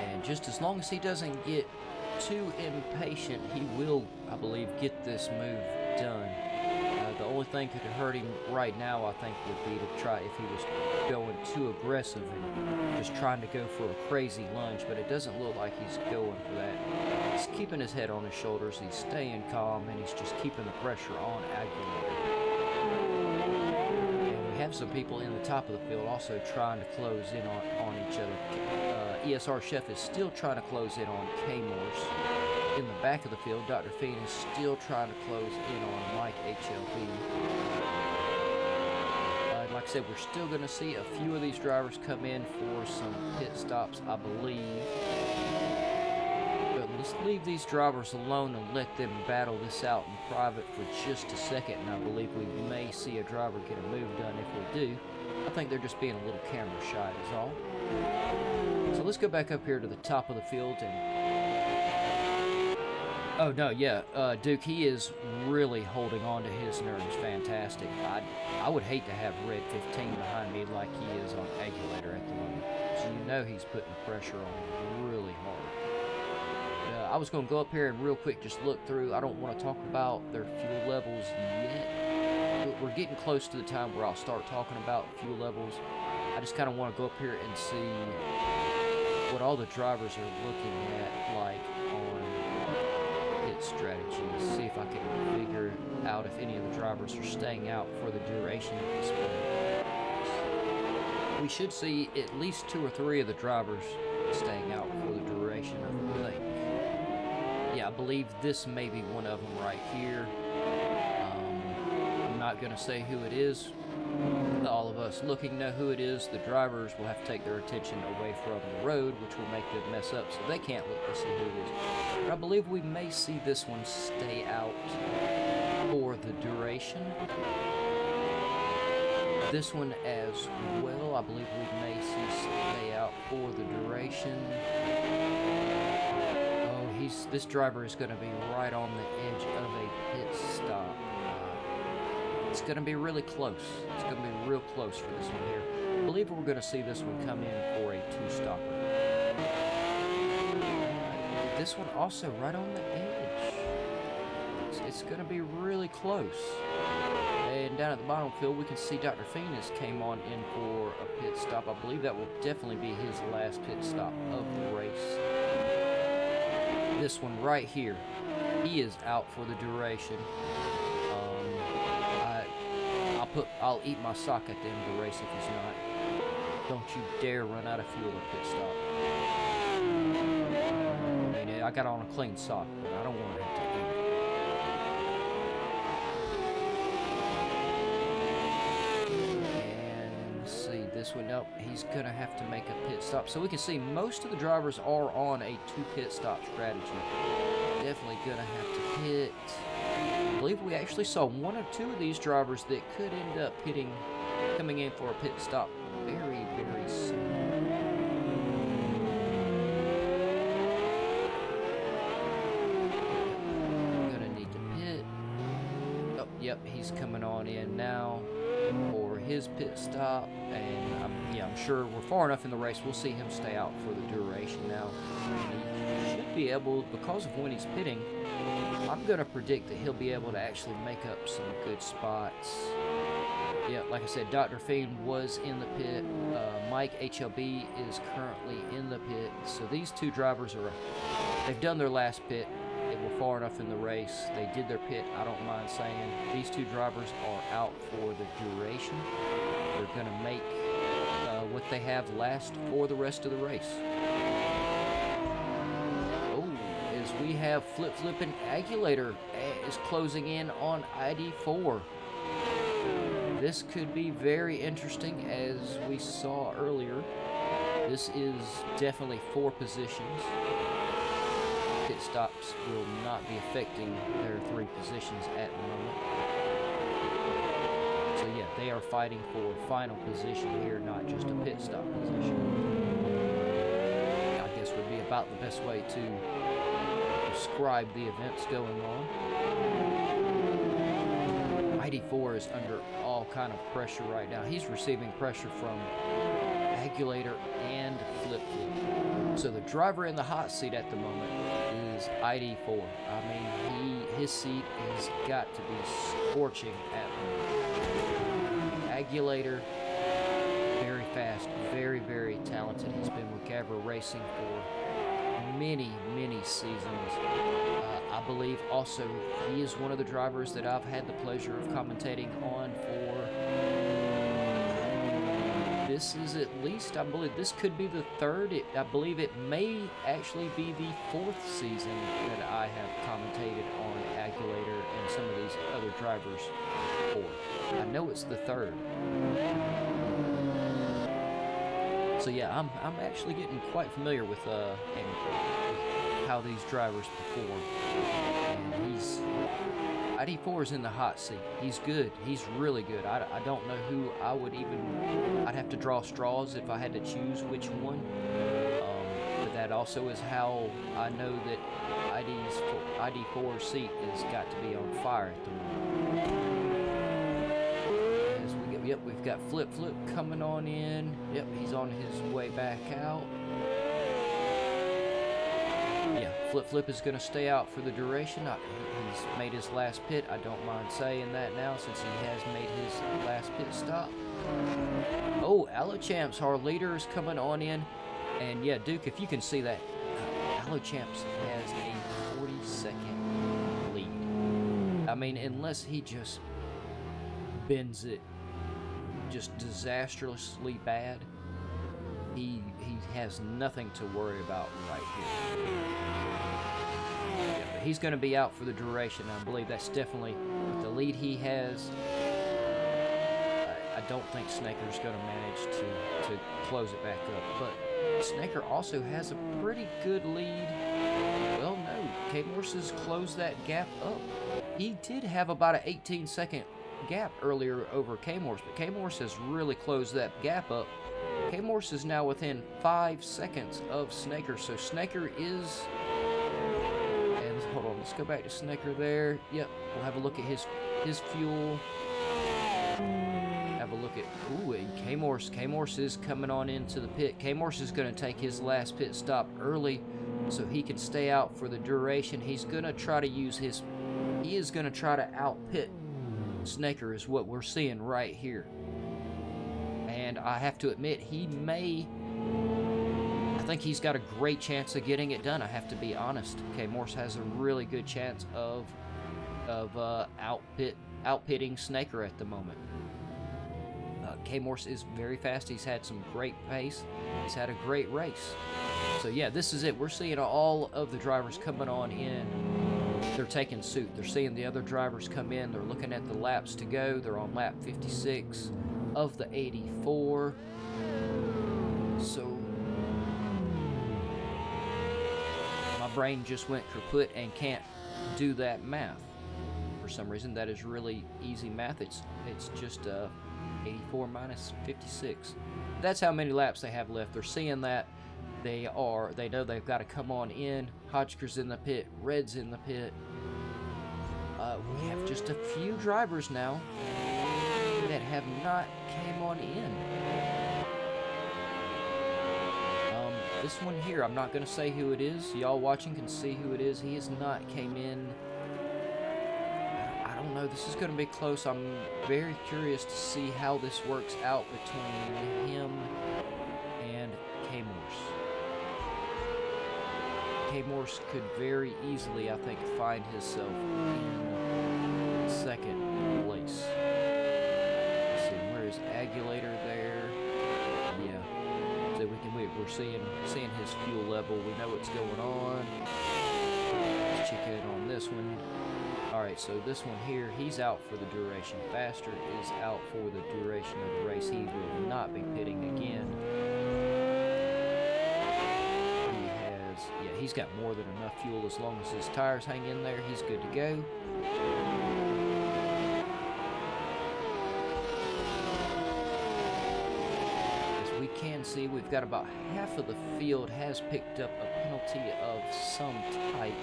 And just as long as he doesn't get too impatient, he will, I believe, get this move done. The only thing that could hurt him right now, I think, would be to try if he was going too aggressive and just trying to go for a crazy lunge, but it doesn't look like he's going for that. He's keeping his head on his shoulders, he's staying calm, and he's just keeping the pressure on Agulator. And we have some people in the top of the field also trying to close in on each other. ESR Chef is still trying to close in on K-Morse. In the back of the field, Dr. Fien is still trying to close in on Mike HLB. Like I said, we're still going to see a few of these drivers come in for some pit stops, I believe. But let's leave these drivers alone and let them battle this out in private for just a second, and I believe we may see a driver get a move done. If we do, I think they're just being a little camera shy is all. So let's go back up here to the top of the field and... Oh, no, yeah, Duke, he is really holding on to his nerves fantastic. I would hate to have Red 15 behind me like he is on Agulator at the moment. So you know he's putting the pressure on really hard. I was going to go up here and real quick just look through. I don't want to talk about their fuel levels yet. We're getting close to the time where I'll start talking about fuel levels. I just kind of want to go up here and see what all the drivers are looking at, like on pit strategy. See if I can figure out if any of the drivers are staying out for the duration of this one. We should see at least 2 or 3 of the drivers staying out for the duration of the thing. Yeah, I believe this may be one of them right here. I'm not going to say who it is. All of us looking know who it is. The drivers will have to take their attention away from the road, which will make them mess up, so they can't look to see who it is. But I believe we may see this one stay out for the duration. This one as well, I believe we may see stay out for the duration. Oh, this driver is going to be right on the edge of a pit stop. It's going to be really close. It's going to be real close for this one here. I believe we're going to see this one come in for a 2-stopper. This one also right on the edge. It's going to be really close. And down at the bottom field, we can see Dr. Phoenix came on in for a pit stop. I believe that will definitely be his last pit stop of the race. This one right here, he is out for the duration. I'll eat my sock at the end of the race if he's not. Don't you dare run out of fuel at pit stop. I mean, I got on a clean sock, but I don't want to have to eat it. And let's see, this one, nope, he's going to have to make a pit stop. So we can see most of the drivers are on a 2 pit stop strategy. Definitely going to have to pit. I believe we actually saw 1 or 2 of these drivers that could end up coming in for a pit stop very, very soon. Gonna need to pit. Oh, yep, he's coming on in now. for his pit stop, and I'm sure we're far enough in the race, we'll see him stay out for the duration now. He should be able, because of when he's pitting, I'm going to predict that he'll be able to actually make up some good spots. Yeah, like I said, Dr. Fiend was in the pit. Mike HLB is currently in the pit. So these two drivers they've done their last pit. They were far enough in the race. They did their pit, I don't mind saying. These two drivers are out for the duration. They're going to make what they have last for the rest of the race. Oh, as we have Flip and Agulator is closing in on ID4. This could be very interesting, as we saw earlier. This is definitely 4 positions. Pit stops will not be affecting their 3 positions at the moment. So yeah, they are fighting for final position here, not just a pit stop position. I guess would be about the best way to describe the events going on. ID4 is under all kind of pressure right now. He's receiving pressure from Agulator and Flip. So the driver in the hot seat at the moment is ID4. I mean, his seat has got to be scorching at the moment. Agulator, very fast, very, very talented. He's been with GAVRA Racing for many seasons. I believe also he is one of the drivers that I've had the pleasure of commentating on for. This is at least, I believe, this could be the 3rd. I believe it may actually be the 4th season that I have commentated on Agulator and some of these other drivers for. I know it's the 3rd. So yeah, I'm actually getting quite familiar with how these drivers perform. And ID4 is in the hot seat. He's good. He's really good. I don't know who I would even. I'd have to draw straws if I had to choose which one. But that also is how I know that ID4's seat has got to be on fire at the moment. Yep, we've got Flip coming on in. Yep, he's on his way back out. Yeah, Flip is going to stay out for the duration. He's made his last pit. I don't mind saying that now, since he has made his last pit stop. Oh, Alochamps, our leader, is coming on in. And yeah, Duke, if you can see that, Alochamps has a 40-second lead. I mean, unless he just bends it just disastrously bad, he has nothing to worry about right here. Yeah, but he's going to be out for the duration. I believe that's definitely the lead he has. I don't think Snaker's going to manage to close it back up, but Snaker also has a pretty good lead. Well, no, K-Morse has closed that gap up. He did have about an 18-second gap earlier over K-Morse, but K-Morse has really closed that gap up. K-Morse is now within 5 seconds of Snaker, so Snaker is, and hold on, let's go back to Snaker there. Yep, we'll have a look at his fuel. Have a look at, ooh, K-Morse is coming on into the pit. K-Morse is going to take his last pit stop early so he can stay out for the duration. He's going to try to use he is going to try to out-pit Snaker, is what we're seeing right here. And I have to admit, I think he's got a great chance of getting it done, I have to be honest. K-Morse has a really good chance of outpitting Snaker at the moment. K-Morse is very fast. He's had some great pace. He's had a great race. So yeah, this is it. We're seeing all of the drivers coming on in. They're taking suit. They're seeing the other drivers come in. They're looking at the laps to go. They're on lap 56 of the 84. So my brain just went kaput and can't do that math. For some reason, that is really easy math. It's just 84 minus 56. That's how many laps they have left. They're seeing that. They know they've got to come on in. Hodgker's in the pit. Red's in the pit. We have just a few drivers now that have not came on in. This one here, I'm not going to say who it is. Y'all watching can see who it is. He has not came in. I don't know. This is going to be close. I'm very curious to see how this works out between him and K-Morse. K-Morse could very easily, I think, find himself in second place. Let's see, where is Agulator there? Yeah. So we're seeing his fuel level. We know what's going on. Let's check in on this one. Alright, so this one here, he's out for the duration. Faster is out for the duration of the race. He will not be pitting again. He's got more than enough fuel. As long as his tires hang in there, he's good to go. As we can see, we've got about half of the field has picked up a penalty of some type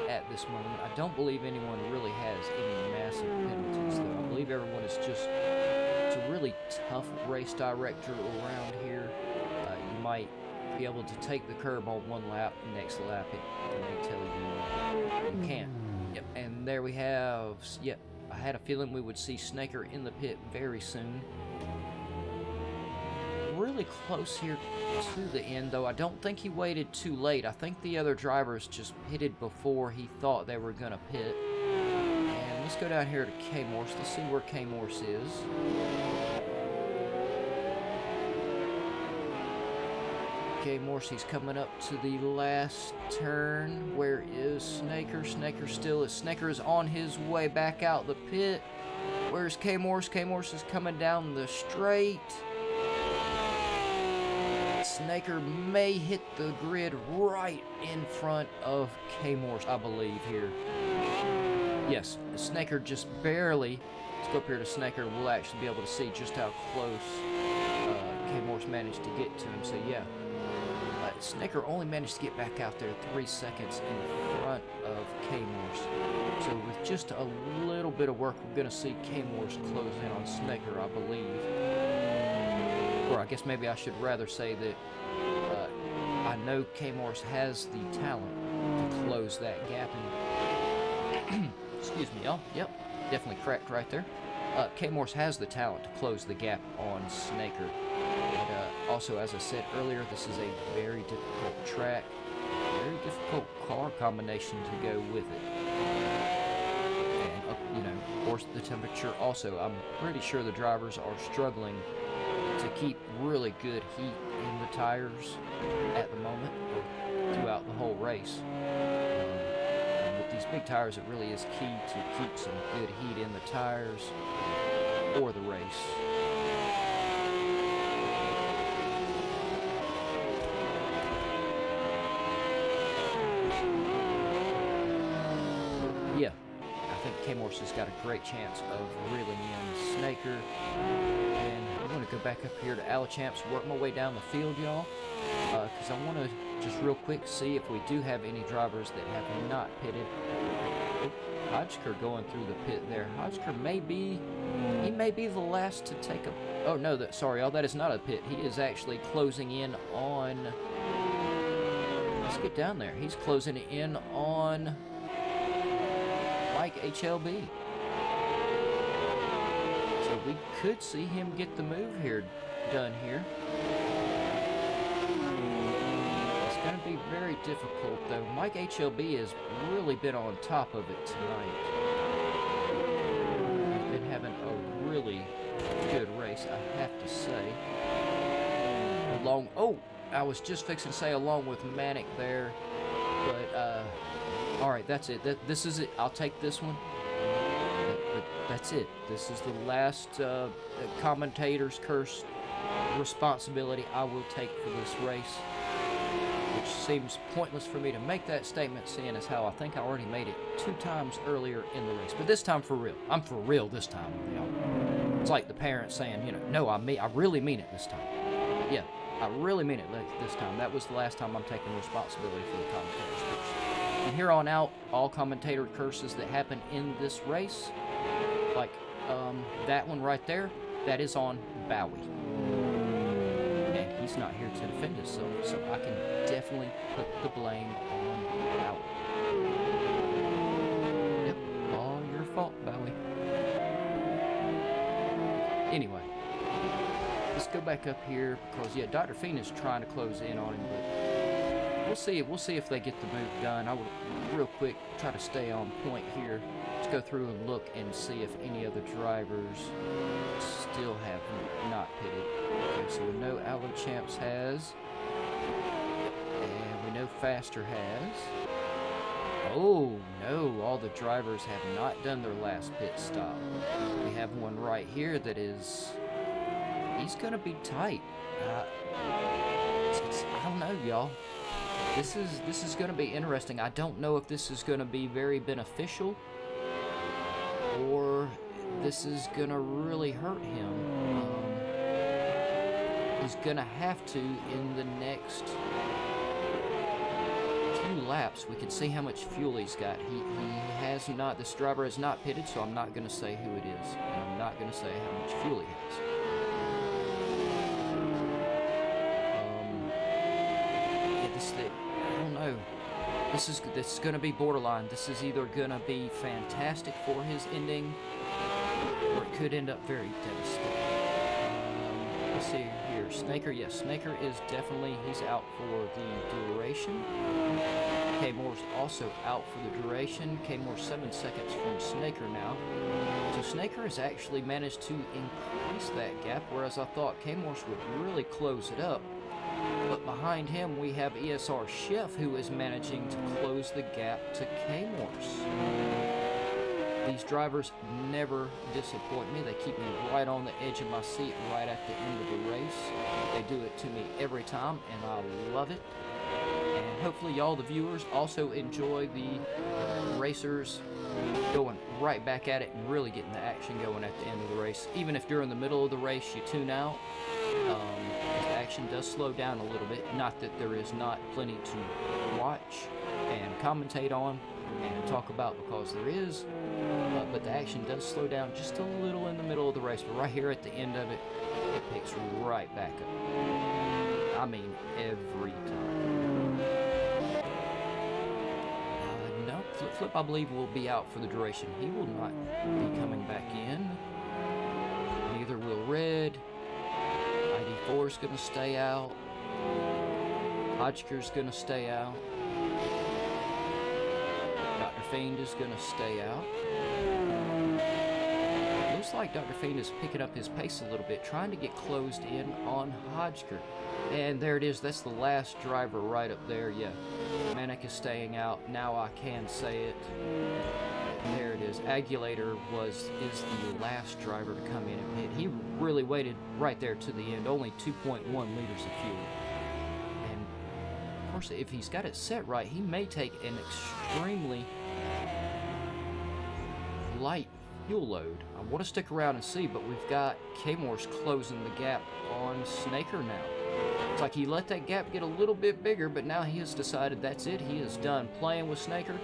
at this moment. I don't believe anyone really has any massive penalties, though. I believe everyone is just, it's a really tough race director around here. You might be able to take the curb on one lap, next lap it may tell you can't. Yep, and there we have, yep, I had a feeling we would see Snaker in the pit very soon. Really close here to the end, though. I don't think he waited too late. I think the other drivers just pitted before he thought they were gonna pit. And let's go down here to K-Morse. Let's see where K-Morse is. K-Morse, he's coming up to the last turn. Where is Snaker? Snaker still is. Snaker is on his way back out the pit. Where's K-Morse? K-Morse is coming down the straight. Snaker may hit the grid right in front of K-Morse, I believe, here. Yes, Snaker just barely. Let's go up here to Snaker. We'll actually be able to see just how close K-Morse managed to get to him. So, yeah. Snaker only managed to get back out there 3 seconds in front of K-Morse. So with just a little bit of work, we're going to see K-Morse close in on Snaker, I believe. Or I guess maybe I should rather say that I know K-Morse has the talent to close that gap. And excuse me, y'all. Yep, definitely cracked right there. K-Morse has the talent to close the gap on Snaker. Also, as I said earlier, this is a very difficult track, very difficult car combination to go with it. And, you know, of course, the temperature also. I'm pretty sure the drivers are struggling to keep really good heat in the tires at the moment, or throughout the whole race. And with these big tires, it really is key to keep some good heat in the tires for the race. Yeah, I think K-Morse has got a great chance of reeling in Snaker. And I'm going to go back up here to Alachamps, work my way down the field, y'all. Because I want to just real quick see if we do have any drivers that have not pitted. Oh, Hodgker going through the pit there. Hodgker may be the last to take a... Oh, no, sorry, y'all, that is not a pit. He is actually closing in on... Let's get down there. He's closing in on... Mike HLB. So we could see him get the move here done here. It's going to be very difficult, though. Mike HLB has really been on top of it tonight. He's been having a really good race, I have to say. Oh, I was just fixing to say along with Manic there, but alright, that's it. This is it. I'll take this one. But that's it. This is the last commentator's curse responsibility I will take for this race. Which seems pointless for me to make that statement, seeing as how I think I already made it 2 times earlier in the race. But this time for real. I'm for real this time, y'all. It's like the parents saying, you know, no, I really mean it this time. Yeah, I really mean it this time. That was the last time I'm taking responsibility for the commentator's curse. From here on out, all commentator curses that happen in this race, like that one right there, that is on Bowie. And he's not here to defend himself, so I can definitely put the blame on Bowie. Yep, all your fault, Bowie. Anyway, let's go back up here, because yeah, Dr. Fiend is trying to close in on him, but we'll see if they get the move done. I will real quick try to stay on point here. Let's go through and look and see if any other drivers still have not pitted. Okay, so we know Allo Champs has, and we know Faster has. Oh no, all the drivers have not done their last pit stop. We have one right here that is, he's gonna be tight. I don't know, y'all. This is gonna be interesting. I don't know if this is gonna be very beneficial, or this is gonna really hurt him. He's gonna have to in the next few laps. We can see how much fuel he's got. He has not, this driver has not pitted, so I'm not gonna say who it is, and I'm not gonna say how much fuel he has. I don't know. This is gonna be borderline. This is either gonna be fantastic for his ending, or it could end up very devastating. Let's see here. Snaker, yes, Snaker is definitely, he's out for the duration. K-Moore's also out for the duration. K-Moore's 7 seconds from Snaker now. So Snaker has actually managed to increase that gap, whereas I thought K-Moore's would really close it up. But behind him we have ESR Chef, who is managing to close the gap to K-Moore's. These drivers never disappoint me. They keep me right on the edge of my seat right at the end of the race. They do it to me every time, and I love it. And hopefully y'all, the viewers, also enjoy the racers going right back at it and really getting the action going at the end of the race. Even if during the middle of the race you tune out, the action does slow down a little bit. Not that there is not plenty to watch and commentate on and talk about, because there is, but the action does slow down just a little in the middle of the race. But right here at the end of it, it picks right back up. I mean, every time. No, Flip, I believe, will be out for the duration. He will not be coming back in. Neither will Red. ID4 is going to stay out. Hodgker's going to stay out. Dr. Fiend is going to stay out. Looks like Dr. Fiend is picking up his pace a little bit, trying to get closed in on Hodgker. And there it is. That's the last driver right up there. Yeah, Manic is staying out. Now I can say it. There it is. Agulator is the last driver to come in and pit. He really waited right there to the end. Only 2.1 liters of fuel. And of course, if he's got it set right, he may take an extremely light fuel load. I want to stick around and see, but we've got K-Moore's closing the gap on Snaker now. It's like he let that gap get a little bit bigger, but now he has decided that's it. He is done playing with Snaker.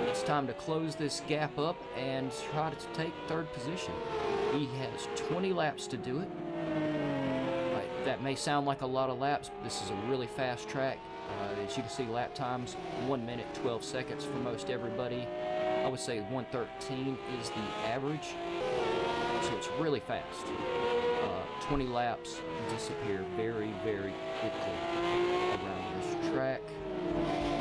It's time to close this gap up and try to take third position. He has 20 laps to do it. Right, that may sound like a lot of laps, but this is a really fast track. As you can see, lap times 1 minute 12 seconds for most everybody. I would say 1:13 is the average, so it's really fast. 20 laps disappear very, very quickly around this track.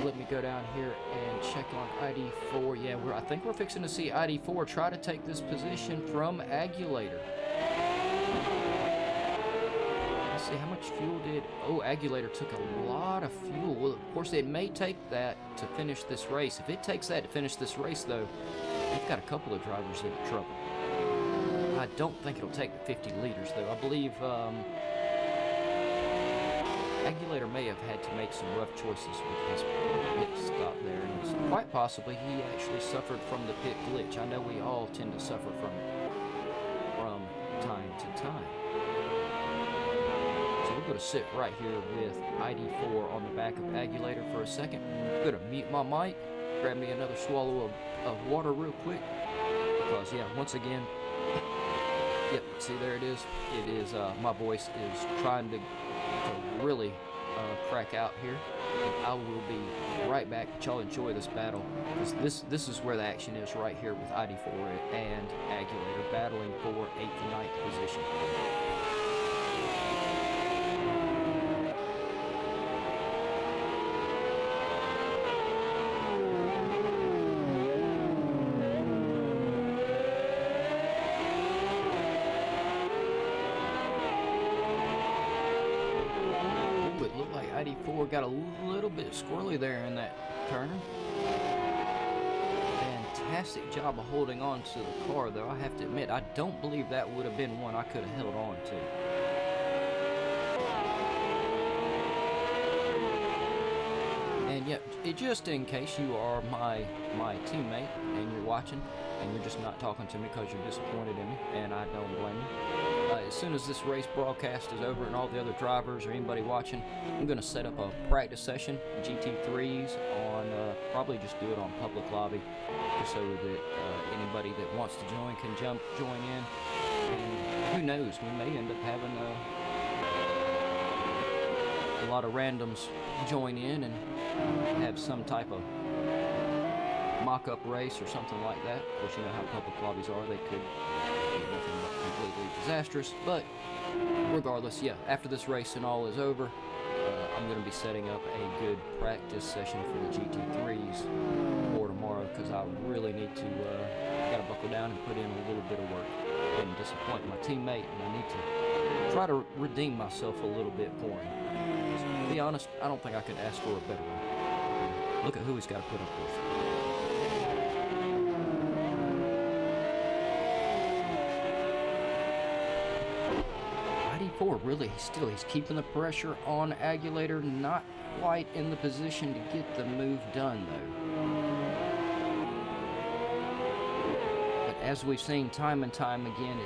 Let me go down here and check on ID4. Yeah, I think we're fixing to see ID4 try to take this position from Agulator. Let's see, how much fuel did... Oh, Agulator took a lot of fuel. Well, of course, it may take that to finish this race. If it takes that to finish this race, though, we've got a couple of drivers in trouble. I don't think it'll take the 50 liters, though. I believe Agulator may have had to make some rough choices with his pit stop there. And it's quite possibly he actually suffered from the pit glitch. I know we all tend to suffer from it from time to time. So we're going to sit right here with ID4 on the back of Agulator for a second. I'm going to mute my mic, grab me another swallow of water real quick. Because, yeah, once again... Yep, see there it is. It is, my voice is trying to really crack out here. And I will be right back. Y'all enjoy this battle, because this is where the action is, right here with ID4 and Agulator battling for 8th and 9th position. ID4 got a little bit squirrely there in that turn. Fantastic job of holding on to the car, though. I have to admit, I don't believe that would have been one I could have held on to. And yet, just in case you are my teammate and you're watching and you're just not talking to me because you're disappointed in me, and I don't blame you. As soon as this race broadcast is over and all the other drivers or anybody watching, I'm going to set up a practice session, GT3s, on probably just do it on public lobby, just so that anybody that wants to join can join in. And who knows, we may end up having a lot of randoms join in and have some type of mock-up race or something like that. Of course, you know how public lobbies are. They could be nothing but completely disastrous. But regardless, yeah, after this race and all is over, I'm going to be setting up a good practice session for the GT3s for tomorrow, because I really need to got to buckle down and put in a little bit of work and disappoint my teammate, and I need to try to redeem myself a little bit for him. To be honest, I don't think I could ask for a better one. Look at who he's got to put up with. ID4 really he's keeping the pressure on Agulator, not quite in the position to get the move done though. But as we've seen time and time again,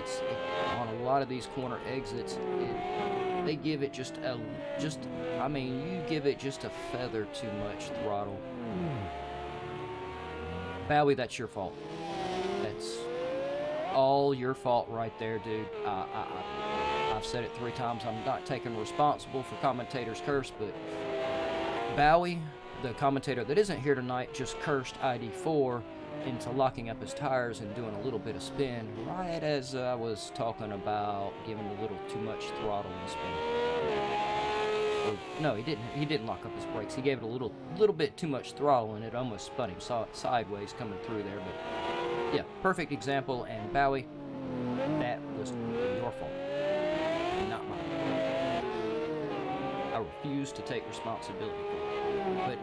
on a lot of these corner exits, they give it you give it just a feather too much throttle. Bowie, that's your fault. That's all your fault right there, dude. I've said it 3 times. I'm not taking responsible for commentator's curse, but Bowie, the commentator that isn't here tonight, just cursed ID4 into locking up his tires and doing a little bit of spin right as I was talking about giving a little too much throttle and spin. Or, no, he didn't lock up his brakes. He gave it a little bit too much throttle, and it almost spun him sideways coming through there. But yeah, perfect example. And Bowie, that was your fault, not mine. I refuse to take responsibility for it.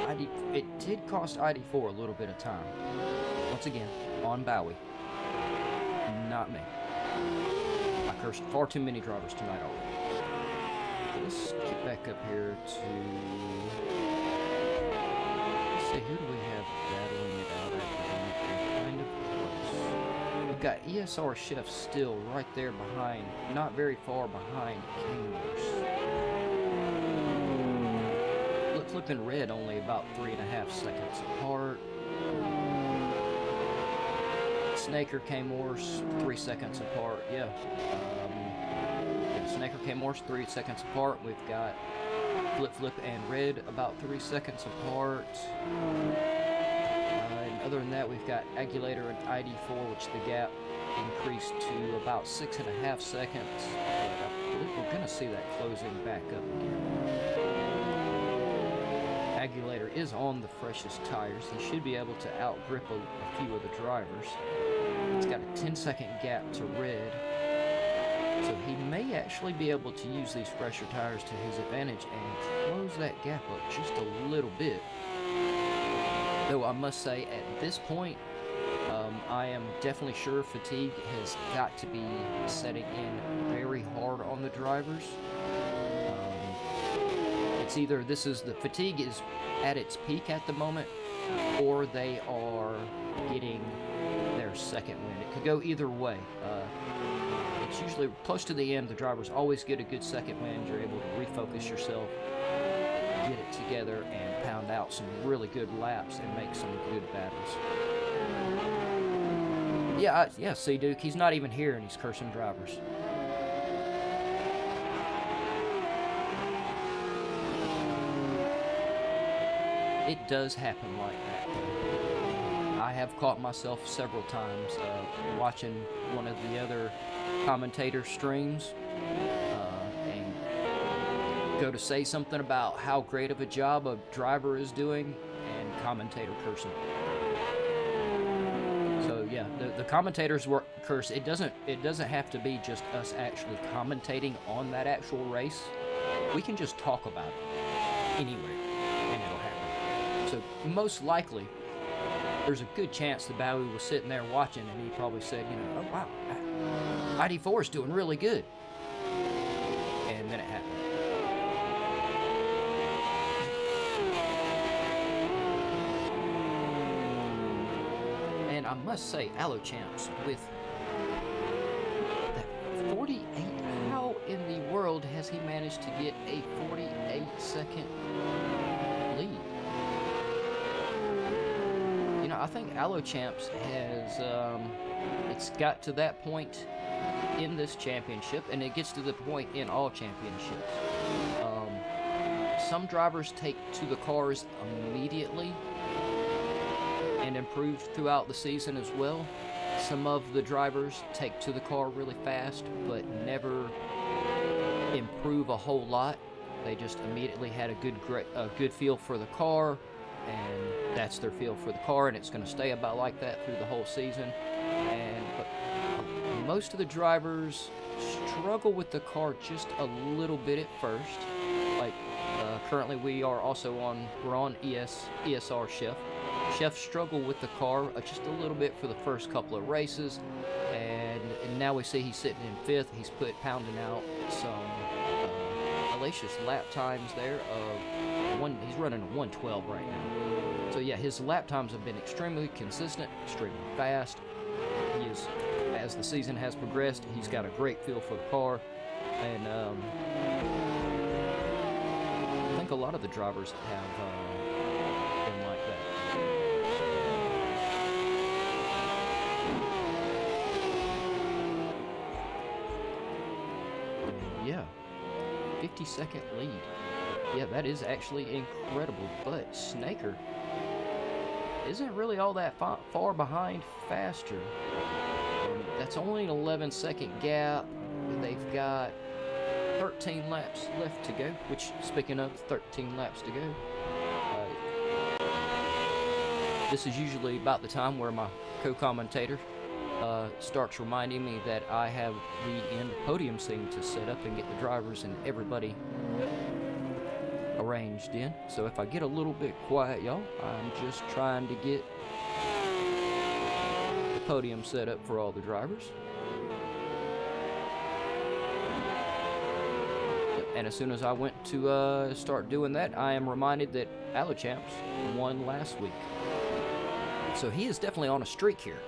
But it did cost ID4 a little bit of time. Once again, on Bowie, not me. I cursed far too many drivers tonight already. Let's get back up here to... Let's see, who do we have battling it out at? Kind of close. We've got ESR Chef still right there behind, not very far behind Kingers. Flipping red only about 3.5 seconds apart. Snaker K-Morse 3 seconds apart. Yeah. Snaker K-Morse 3 seconds apart. We've got Flip and red about 3 seconds apart. And other than that, we've got Agulator and ID4, which the gap increased to about 6.5 seconds. But I believe we're going to see that closing back up again. Agulator is on the freshest tires. He should be able to outgrip a few of the drivers. He's got a 10-second gap to red, so he may actually be able to use these fresher tires to his advantage and close that gap up just a little bit. Though I must say, at this point, I am definitely sure fatigue has got to be setting in very hard on the drivers. It's either the fatigue is at its peak at the moment, or they are getting their second wind. It could go either way. It's usually close to the end. The drivers always get a good second wind. You're able to refocus yourself, get it together, and pound out some really good laps and make some good battles. Yeah, yeah, see, Duke, he's not even here and he's cursing drivers. It does happen like that, though. I have caught myself several times watching one of the other commentator streams and go to say something about how great of a job a driver is doing, and commentator cursing. So yeah, the commentators curse. It doesn't have to be just us actually commentating on that actual race. We can just talk about it anywhere, and it'll happen. So most likely, there's a good chance that Bowie was sitting there watching, and he probably said, you know, oh wow, ID4 is doing really good, and then it happened. And I must say, Allo Champs with that 48. How in the world has he managed to get a 48-second lead? You know, I think Allo Champs has it's got to that point in this championship, and it gets to the point in all championships. Some drivers take to the cars immediately and improve throughout the season as well. Some of the drivers take to the car really fast, but never improve a whole lot. They just immediately had a good feel for the car, and that's their feel for the car, and it's going to stay about like that through the whole season. But most of the drivers struggle with the car just a little bit at first. Like currently, we're on ESR Chef. Chef struggled with the car just a little bit for the first couple of races, and now we see he's sitting in 5th. He's pounding out some hellacious lap times there he's running a 112 right now. So yeah, his lap times have been extremely consistent, extremely fast. As the season has progressed, he's got a great feel for the car, and I think a lot of the drivers have been like that. Yeah, 50-second lead. Yeah, that is actually incredible, but Snaker isn't really all that far behind faster. That's only an 11-second gap. They've got 13 laps left to go, which, speaking of 13 laps to go, this is usually about the time where my co-commentator starts reminding me that I have the end podium scene to set up and get the drivers and everybody arranged in. So if I get a little bit quiet, y'all, I'm just trying to get the podium set up for all the drivers. And as soon as I went to start doing that, I am reminded that Allo Champs won last week. So he is definitely on a streak here.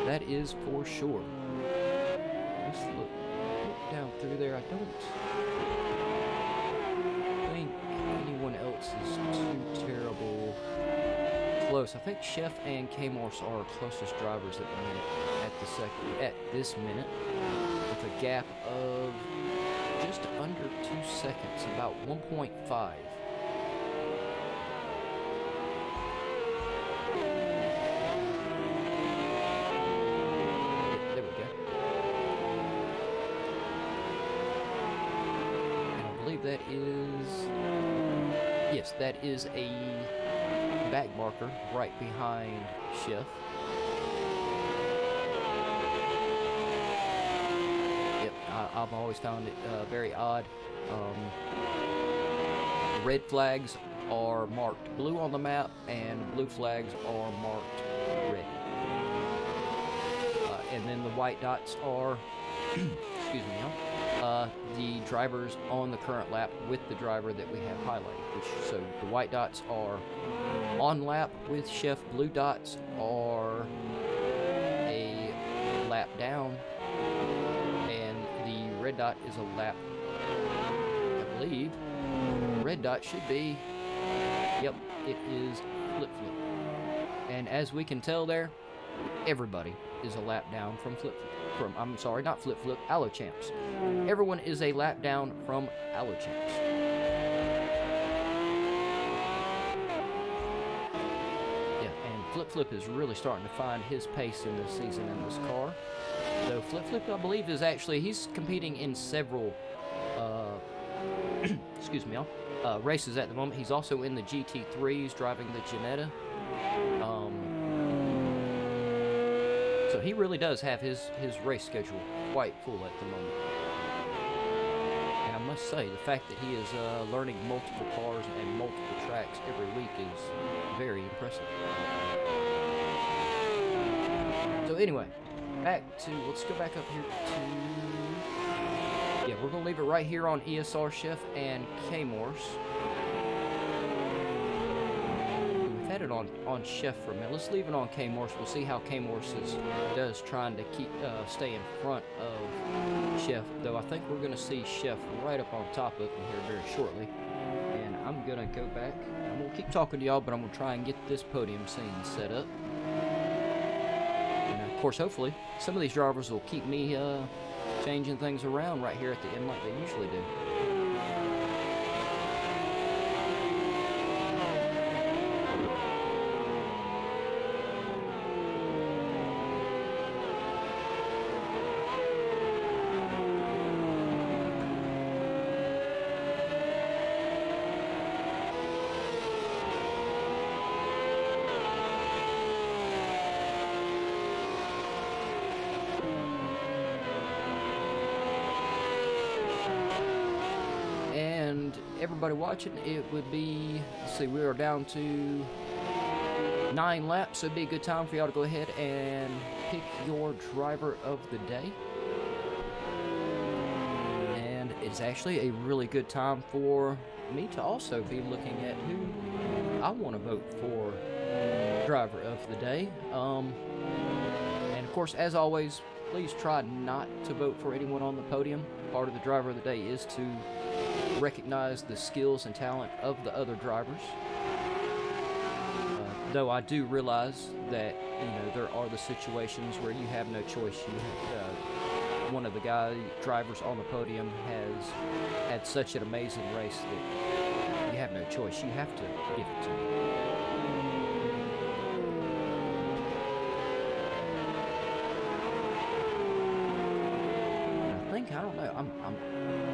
That is for sure. Let's look down through there. I don't think anyone else is too terrible close. I think Chef and K-Morse are our closest drivers at the minute, at this minute, with a gap of just under 2 seconds, about 1.5. That is, yes, that is a back marker right behind Chef. Yep, I've always found it very odd. Red flags are marked blue on the map, and blue flags are marked red. And then the white dots are, excuse me, the drivers on the current lap with the driver that we have highlighted. So the white dots are on lap with Chef, blue dots are a lap down, and the red dot is a lap, I believe. Red dot should be, yep, it is flip-flip. And as we can tell there, everybody is a lap down from I'm sorry, not Flip Flip, Allo Champs. Everyone is a lap down from Allo Champs. Yeah, and Flip Flip is really starting to find his pace in this season in this car. Though Flip Flip, I believe, is actually, he's competing in several, excuse me, races at the moment. He's also in the GT3s, driving the Janetta. So he really does have his race schedule quite full at the moment. And I must say, the fact that he is learning multiple cars and multiple tracks every week is very impressive. So anyway, let's go back up here to, yeah, we're going to leave it right here on ESR Chef and K-Morse. We've had it on Chef for a minute. Let's leave it on K-Morse. We'll see how K-Morse does trying to stay in front of Chef, though I think we're going to see Chef right up on top of him here very shortly. And I'm going to go back. I'm going to keep talking to y'all, but I'm going to try and get this podium scene set up. Of course, hopefully, some of these drivers will keep me changing things around right here at the end like they usually do. Everybody watching, it would be, let's see, we are down to 9 laps, so it'd be a good time for y'all to go ahead and pick your driver of the day. And it's actually a really good time for me to also be looking at who I want to vote for driver of the day. And of course, as always, please try not to vote for anyone on the podium. Part of the driver of the day is to recognize the skills and talent of the other drivers. Though I do realize that, you know, there are the situations where you have no choice. One of the drivers on the podium has had such an amazing race that you have no choice. You have to give it to him. I don't know.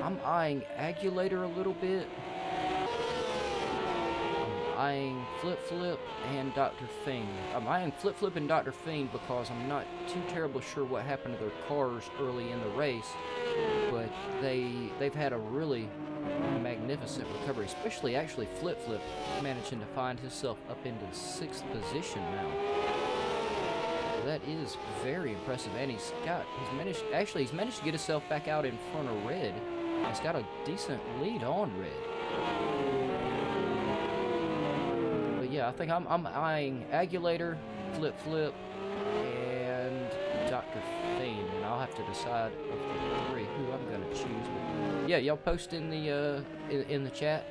I'm eyeing Agulator a little bit. I'm eyeing Flip Flip and Dr. Fiend. I'm eyeing Flip Flip and Dr. Fiend because I'm not too terribly sure what happened to their cars early in the race, but they've had a really magnificent recovery, especially actually Flip Flip managing to find himself up into 6th position now. That is very impressive, and he's managed to get himself back out in front of Red. He's got a decent lead on Red. But yeah, I think I'm eyeing Agulator, Flip Flip, and Dr. Fiend, and I'll have to decide of the 3 who I'm gonna choose. But yeah, y'all post in the chat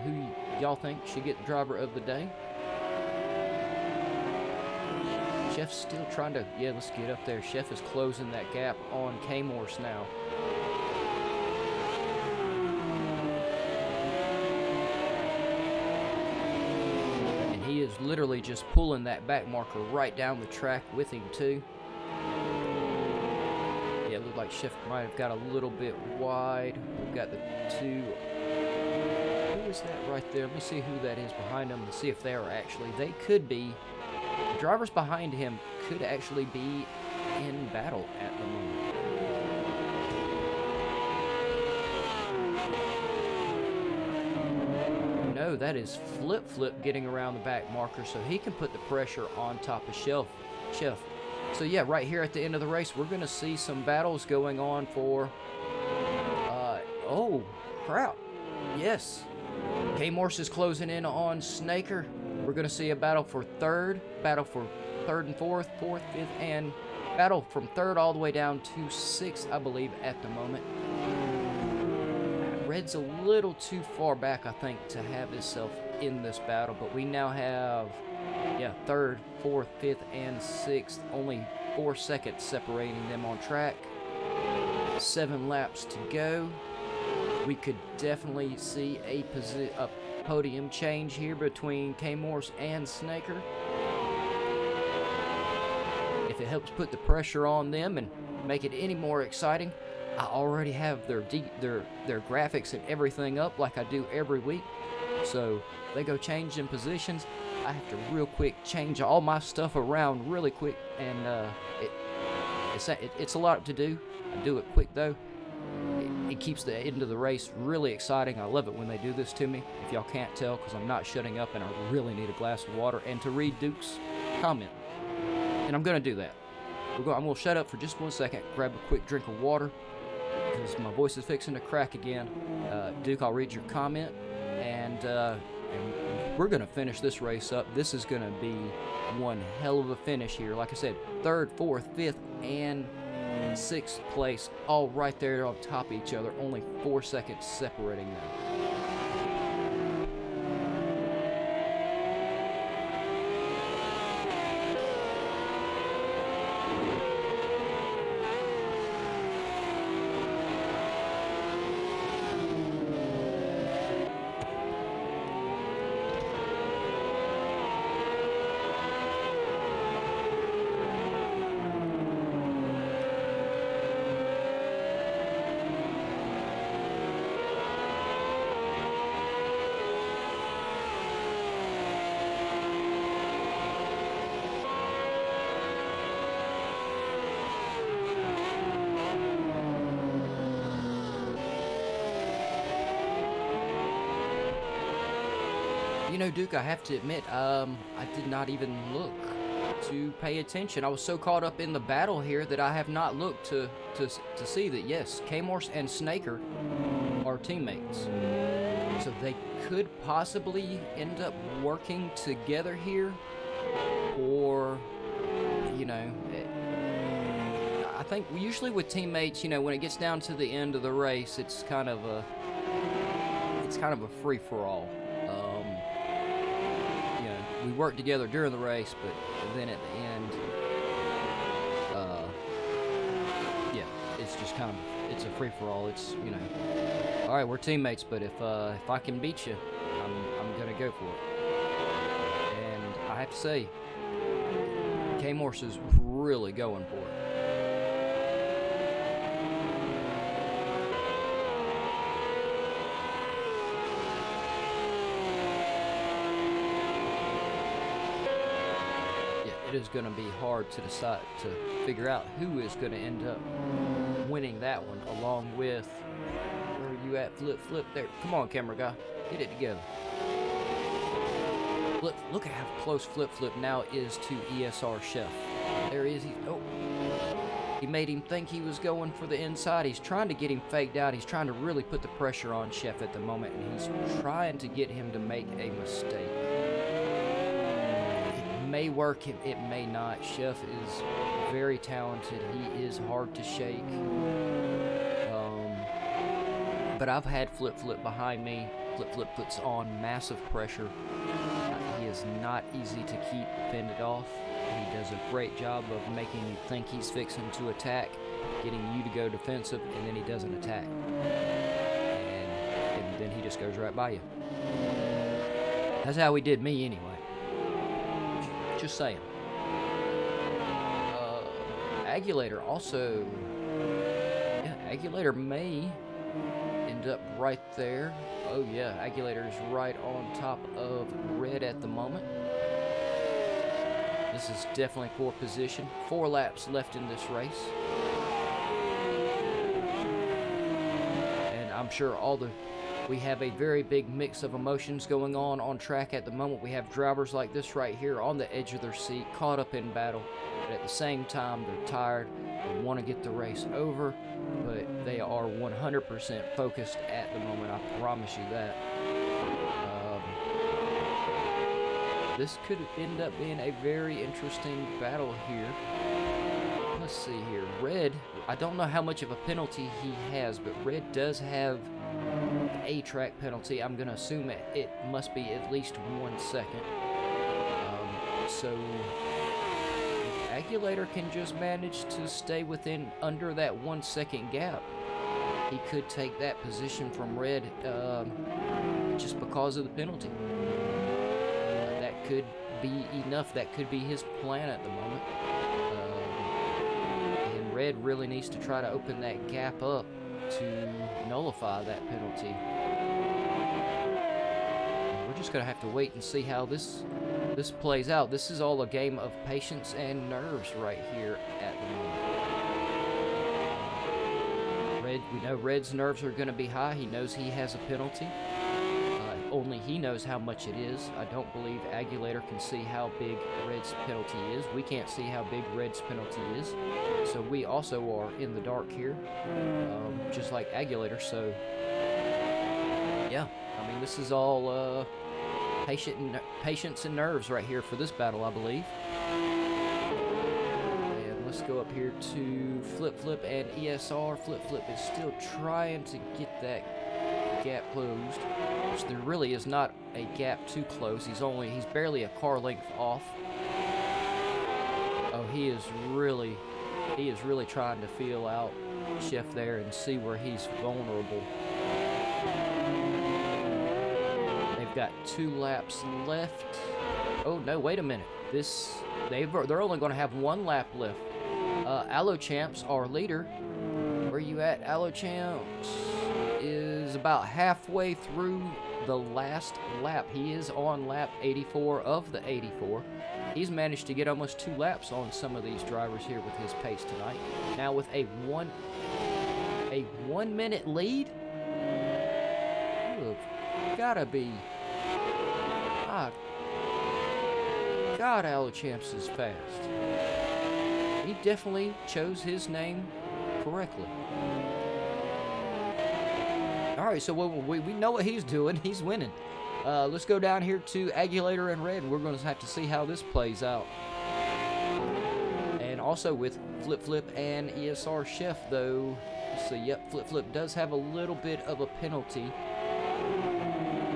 who y'all think should get the driver of the day. Chef's still trying to, yeah, let's get up there. Chef is closing that gap on K-Morse now. And he is literally just pulling that back marker right down the track with him too. Yeah, it looked like Chef might have got a little bit wide. We've got the 2. Who is that right there? Let me see who that is behind them and see if they are actually, they could be. The drivers behind him could actually be in battle at the moment. No, that is Flip Flip getting around the back marker so he can put the pressure on top of Chef. So yeah, right here at the end of the race, we're going to see some battles going on for, oh, crap. Yes. K-Morse is closing in on Snaker. We're going to see a battle for 3rd, battle for 3rd and 4th, 4th, 5th, and battle from 3rd all the way down to 6th, I believe, at the moment. Red's a little too far back, I think, to have himself in this battle, but we now have yeah, third, fourth, fifth, and sixth. Only 4 seconds separating them on track. 7 laps to go. We could definitely see a podium change here between K-Morse and Snaker. If it helps put the pressure on them and make it any more exciting, I already have their graphics and everything up like I do every week. So they go change in positions. I have to real quick change all my stuff around really quick, and it's a lot to do. I do it quick though. It keeps the end of the race really exciting. I love it when they do this to me. If y'all can't tell, because I'm not shutting up and I really need a glass of water and to read Duke's comment. And I'm going to do that. I'm going to shut up for just 1 second, grab a quick drink of water, because my voice is fixing to crack again. Duke, I'll read your comment, and we're going to finish this race up. This is going to be one hell of a finish here. Like I said, 3rd, 4th, 5th, and 6th place, all right there on top of each other, only 4 seconds separating them. You know, Duke, I have to admit, I did not even look to pay attention. I was so caught up in the battle here that I have not looked to see that, yes, K-Morse and Snaker are teammates. So they could possibly end up working together here, or, you know, I think usually with teammates, you know, when it gets down to the end of the race, it's kind of a free-for-all. We work together during the race, but then at the end, yeah, it's just kind of, it's a free-for-all. It's, you know, all right, we're teammates, but if I can beat you, I'm gonna go for it. And I have to say, K-Morse is really going for it. It is going to be hard to decide, to figure out who is going to end up winning that one, along with, where are you at, Flip, there, come on, camera guy, get it together. Look at how close Flip now is to ESR Chef. There he is, he made him think he was going for the inside. He's trying to get him faked out. He's trying to really put the pressure on Chef at the moment, and he's trying to get him to make a mistake. May work, it may not. Chef is very talented. He is hard to shake. But I've had Flip behind me. Flip puts on massive pressure. He is not easy to keep fended off. He does a great job of making you think he's fixing to attack, getting you to go defensive, and then he doesn't attack. And then he just goes right by you. That's how he did me anyway. Just saying. Agulator also, yeah, Agulator may end up right there. Oh yeah, Agulator is right on top of Red at the moment. This is definitely core position. 4 laps left in this race. And I'm sure we have a very big mix of emotions going on track at the moment. We have drivers like this right here on the edge of their seat, caught up in battle, but at the same time, they're tired. They want to get the race over, but they are 100% focused at the moment. I promise you that. This could end up being a very interesting battle here. Let's see here. Red, I don't know how much of a penalty he has, but Red does have a track penalty. I'm going to assume it must be at least 1 second. So if Agulator can just manage to stay within under that 1 second gap, he could take that position from Red just because of the penalty. That could be enough. That could be his plan at the moment. And Red really needs to try to open that gap up to nullify that penalty. And we're just going to have to wait and see how this plays out. This is all a game of patience and nerves right here at the moment. We know Red's nerves are going to be high. He knows he has a penalty. Only he knows how much it is. I don't believe Agulator can see how big Red's penalty is. We can't see how big Red's penalty is. So we also are in the dark here, just like Agulator. So, yeah, I mean, this is all patience and nerves right here for this battle, I believe. Let's go up here to Flip Flip and ESR. Flip Flip is still trying to get that gap closed, which there really is not a gap to close. He's barely a car length off. Oh, he is really trying to feel out Chef there and see where he's vulnerable. They've got 2 laps left. Oh no, wait a minute. They're only going to have 1 lap left. Allo Champs, our leader, where you at? Allo Champs is about halfway through the last lap. He is on lap 84 of the 84. He's managed to get almost 2 laps on some of these drivers here with his pace tonight. Now with a 1 minute lead? Gotta be. God, Allo Champs is fast. He definitely chose his name correctly. Alright, so we know what he's doing. He's winning. Let's go down here to Agulator and Red. We're going to have to see how this plays out. And also with Flip Flip and ESR Chef, though. Let's see, yep, Flip Flip does have a little bit of a penalty.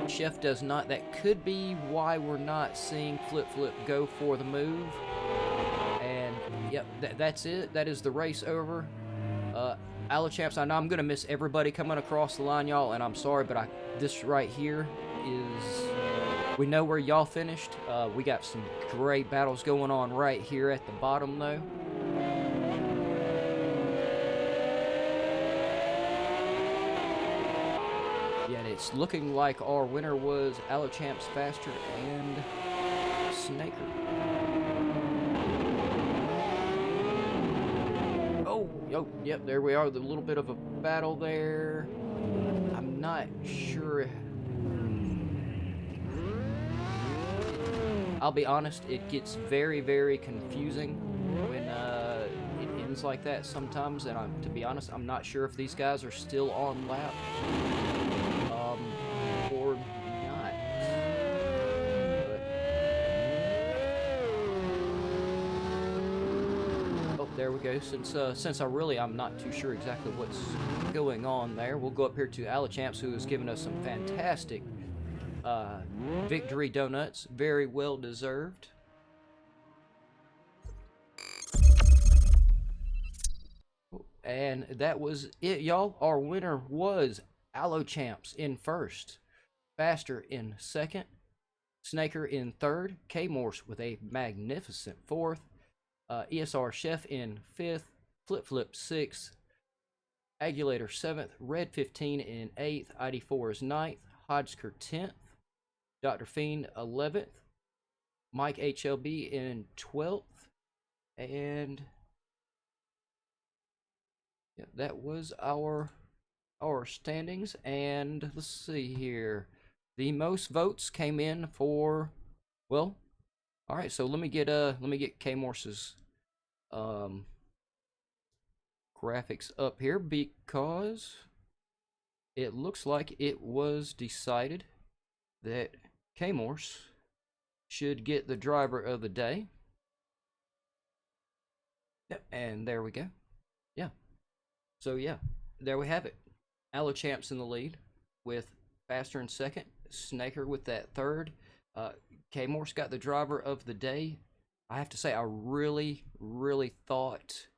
Chef does not. That could be why we're not seeing Flip Flip go for the move. And yep, that's it. That is the race over. Allo Champs, I know I'm gonna miss everybody coming across the line, y'all, and I'm sorry, but this right here is, we know where y'all finished. We got some great battles going on right here at the bottom, though. Yeah, and it's looking like our winner was Allo Champs Faster and Snaker. Oh, yep, there we are. The little bit of a battle there. I'm not sure. I'll be honest, it gets very, very confusing when it ends like that sometimes. And to be honest, I'm not sure if these guys are still on lap or not. There we go. Since I'm not too sure exactly what's going on there, we'll go up here to Allo Champs, who has given us some fantastic victory donuts. Very well deserved. And that was it, y'all. Our winner was Allo Champs in first, Faster in second, Snaker in third, K-Morse with a magnificent fourth, ESR Chef in 5th, Flip Flip 6th, Agulator 7th, Red 15 in 8th, ID4 is 9th, Hodgker 10th, Dr. Fiend 11th, Mike HLB in 12th, and yeah, that was our standings. And let's see here, the most votes came in for, well, all right, so let me get K-Morse's graphics up here, because it looks like it was decided that K-Morse should get the driver of the day. Yep, and there we go. Yeah. So yeah, there we have it. Allo Champs in the lead with Faster in second, Snaker with that third. K-Morse got the driver of the day I have to say, I really, really thought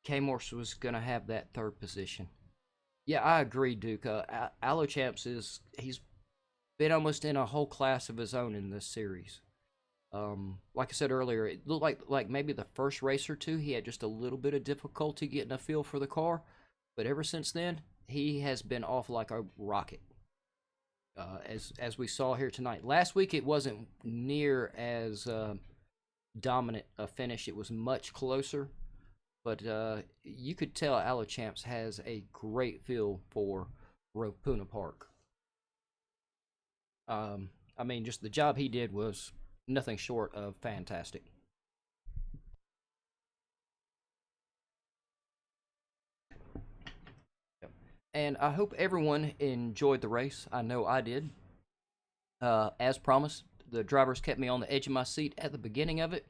K-Morse was gonna have that third position. Yeah, I agree, Duke. Alochamps he's been almost in a whole class of his own in this series. Like I said earlier, it looked like maybe the first race or two he had just a little bit of difficulty getting a feel for the car, but ever since then he has been off like a rocket. As we saw here tonight. Last week it wasn't near as dominant a finish. It was much closer, but you could tell Alochamps has a great feel for Ruapuna Park. I mean, just the job he did was nothing short of fantastic. And I hope everyone enjoyed the race. I know I did. As promised, the drivers kept me on the edge of my seat at the beginning of it.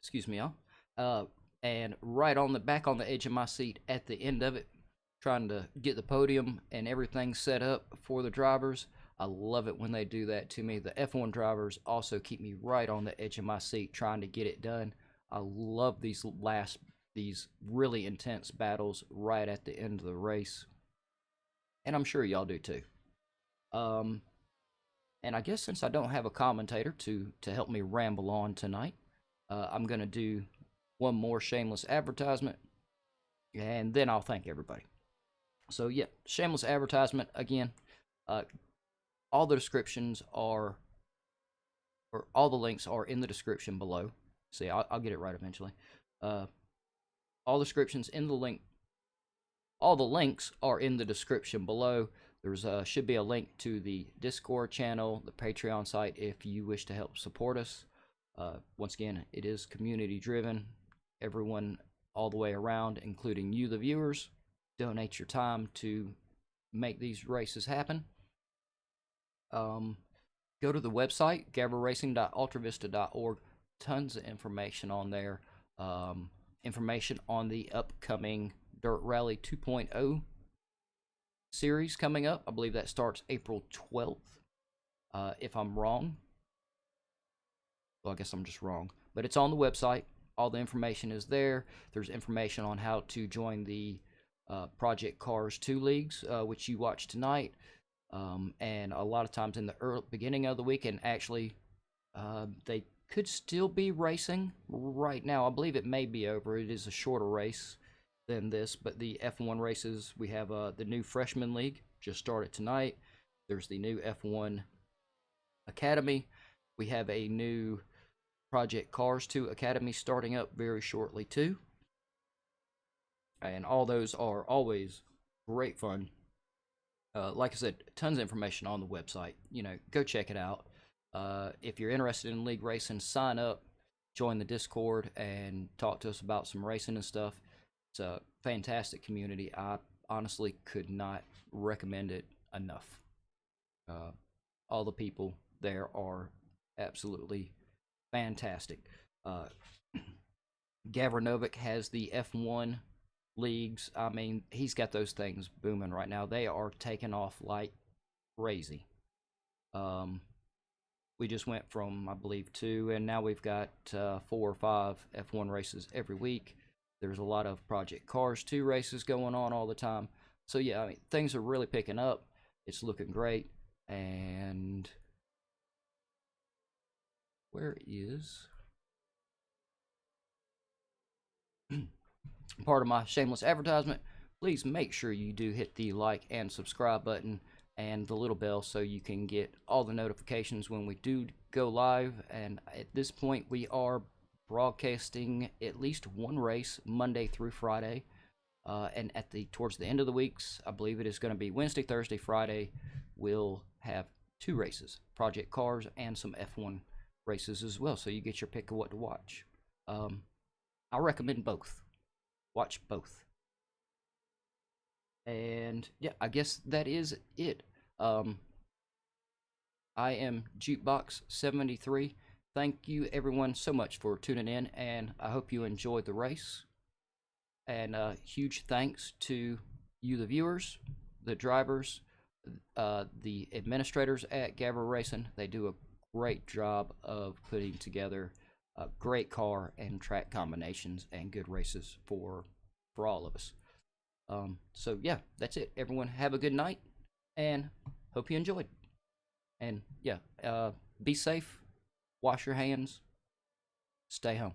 Excuse me, y'all. And right on the back on the edge of my seat at the end of it, trying to get the podium and everything set up for the drivers. I love it when they do that to me. The F1 drivers also keep me right on the edge of my seat trying to get it done. I love these really intense battles right at the end of the race. And I'm sure y'all do too. And I guess since I don't have a commentator to help me ramble on tonight, I'm going to do one more shameless advertisement, and then I'll thank everybody. So yeah, shameless advertisement again. All the descriptions are, or all the links are in the description below. See, I'll get it right eventually. All descriptions in the link. All the links are in the description below. There's should be a link to the Discord channel, the Patreon site, if you wish to help support us. Once again, it is community driven. Everyone all the way around, including you, the viewers, donate your time to make these races happen. Go to the website, gavraracing.ultravista.org. Tons of information on there. Information on the upcoming Dirt Rally 2.0 series coming up. I believe that starts April 12th. If I'm wrong, well, I guess I'm just wrong. But it's on the website. All the information is there. There's information on how to join the Project Cars 2 leagues, which you watched tonight. And a lot of times in the beginning of the week, and actually they could still be racing right now. I believe it may be over. It is a shorter race than this, but the F1 races, we have the new Freshman League just started tonight. There's the new F1 Academy. We have a new Project Cars 2 Academy starting up very shortly too. And all those are always great fun. Like I said, tons of information on the website. You know, go check it out. If you're interested in league racing, sign up, join the Discord, and talk to us about some racing and stuff. It's a fantastic community. I honestly could not recommend it enough. All the people there are absolutely fantastic. Gavranovic has the F1 leagues. I mean, he's got those things booming right now. They are taking off like crazy. We just went from, I believe, 2, and now we've got 4 or 5 F1 races every week. There's a lot of Project Cars 2 races going on all the time. So yeah, I mean, things are really picking up. It's looking great. And where is part of my shameless advertisement? Please make sure you do hit the like and subscribe button and the little bell so you can get all the notifications when we do go live. And at this point, we are broadcasting at least one race Monday through Friday, and towards the end of the weeks, I believe it is going to be Wednesday, Thursday, Friday, we'll have 2 races, Project Cars and some F1 races as well, so you get your pick of what to watch. I recommend both. Watch both. And yeah, I guess that is it. I am Jukebox73. Thank you everyone so much for tuning in, and I hope you enjoyed the race. And huge thanks to you, the viewers, the drivers, the administrators at GAVRA Racing. They do a great job of putting together a great car and track combinations and good races for all of us. So yeah, that's it. Everyone have a good night, and hope you enjoyed. And yeah, be safe, wash your hands, stay home.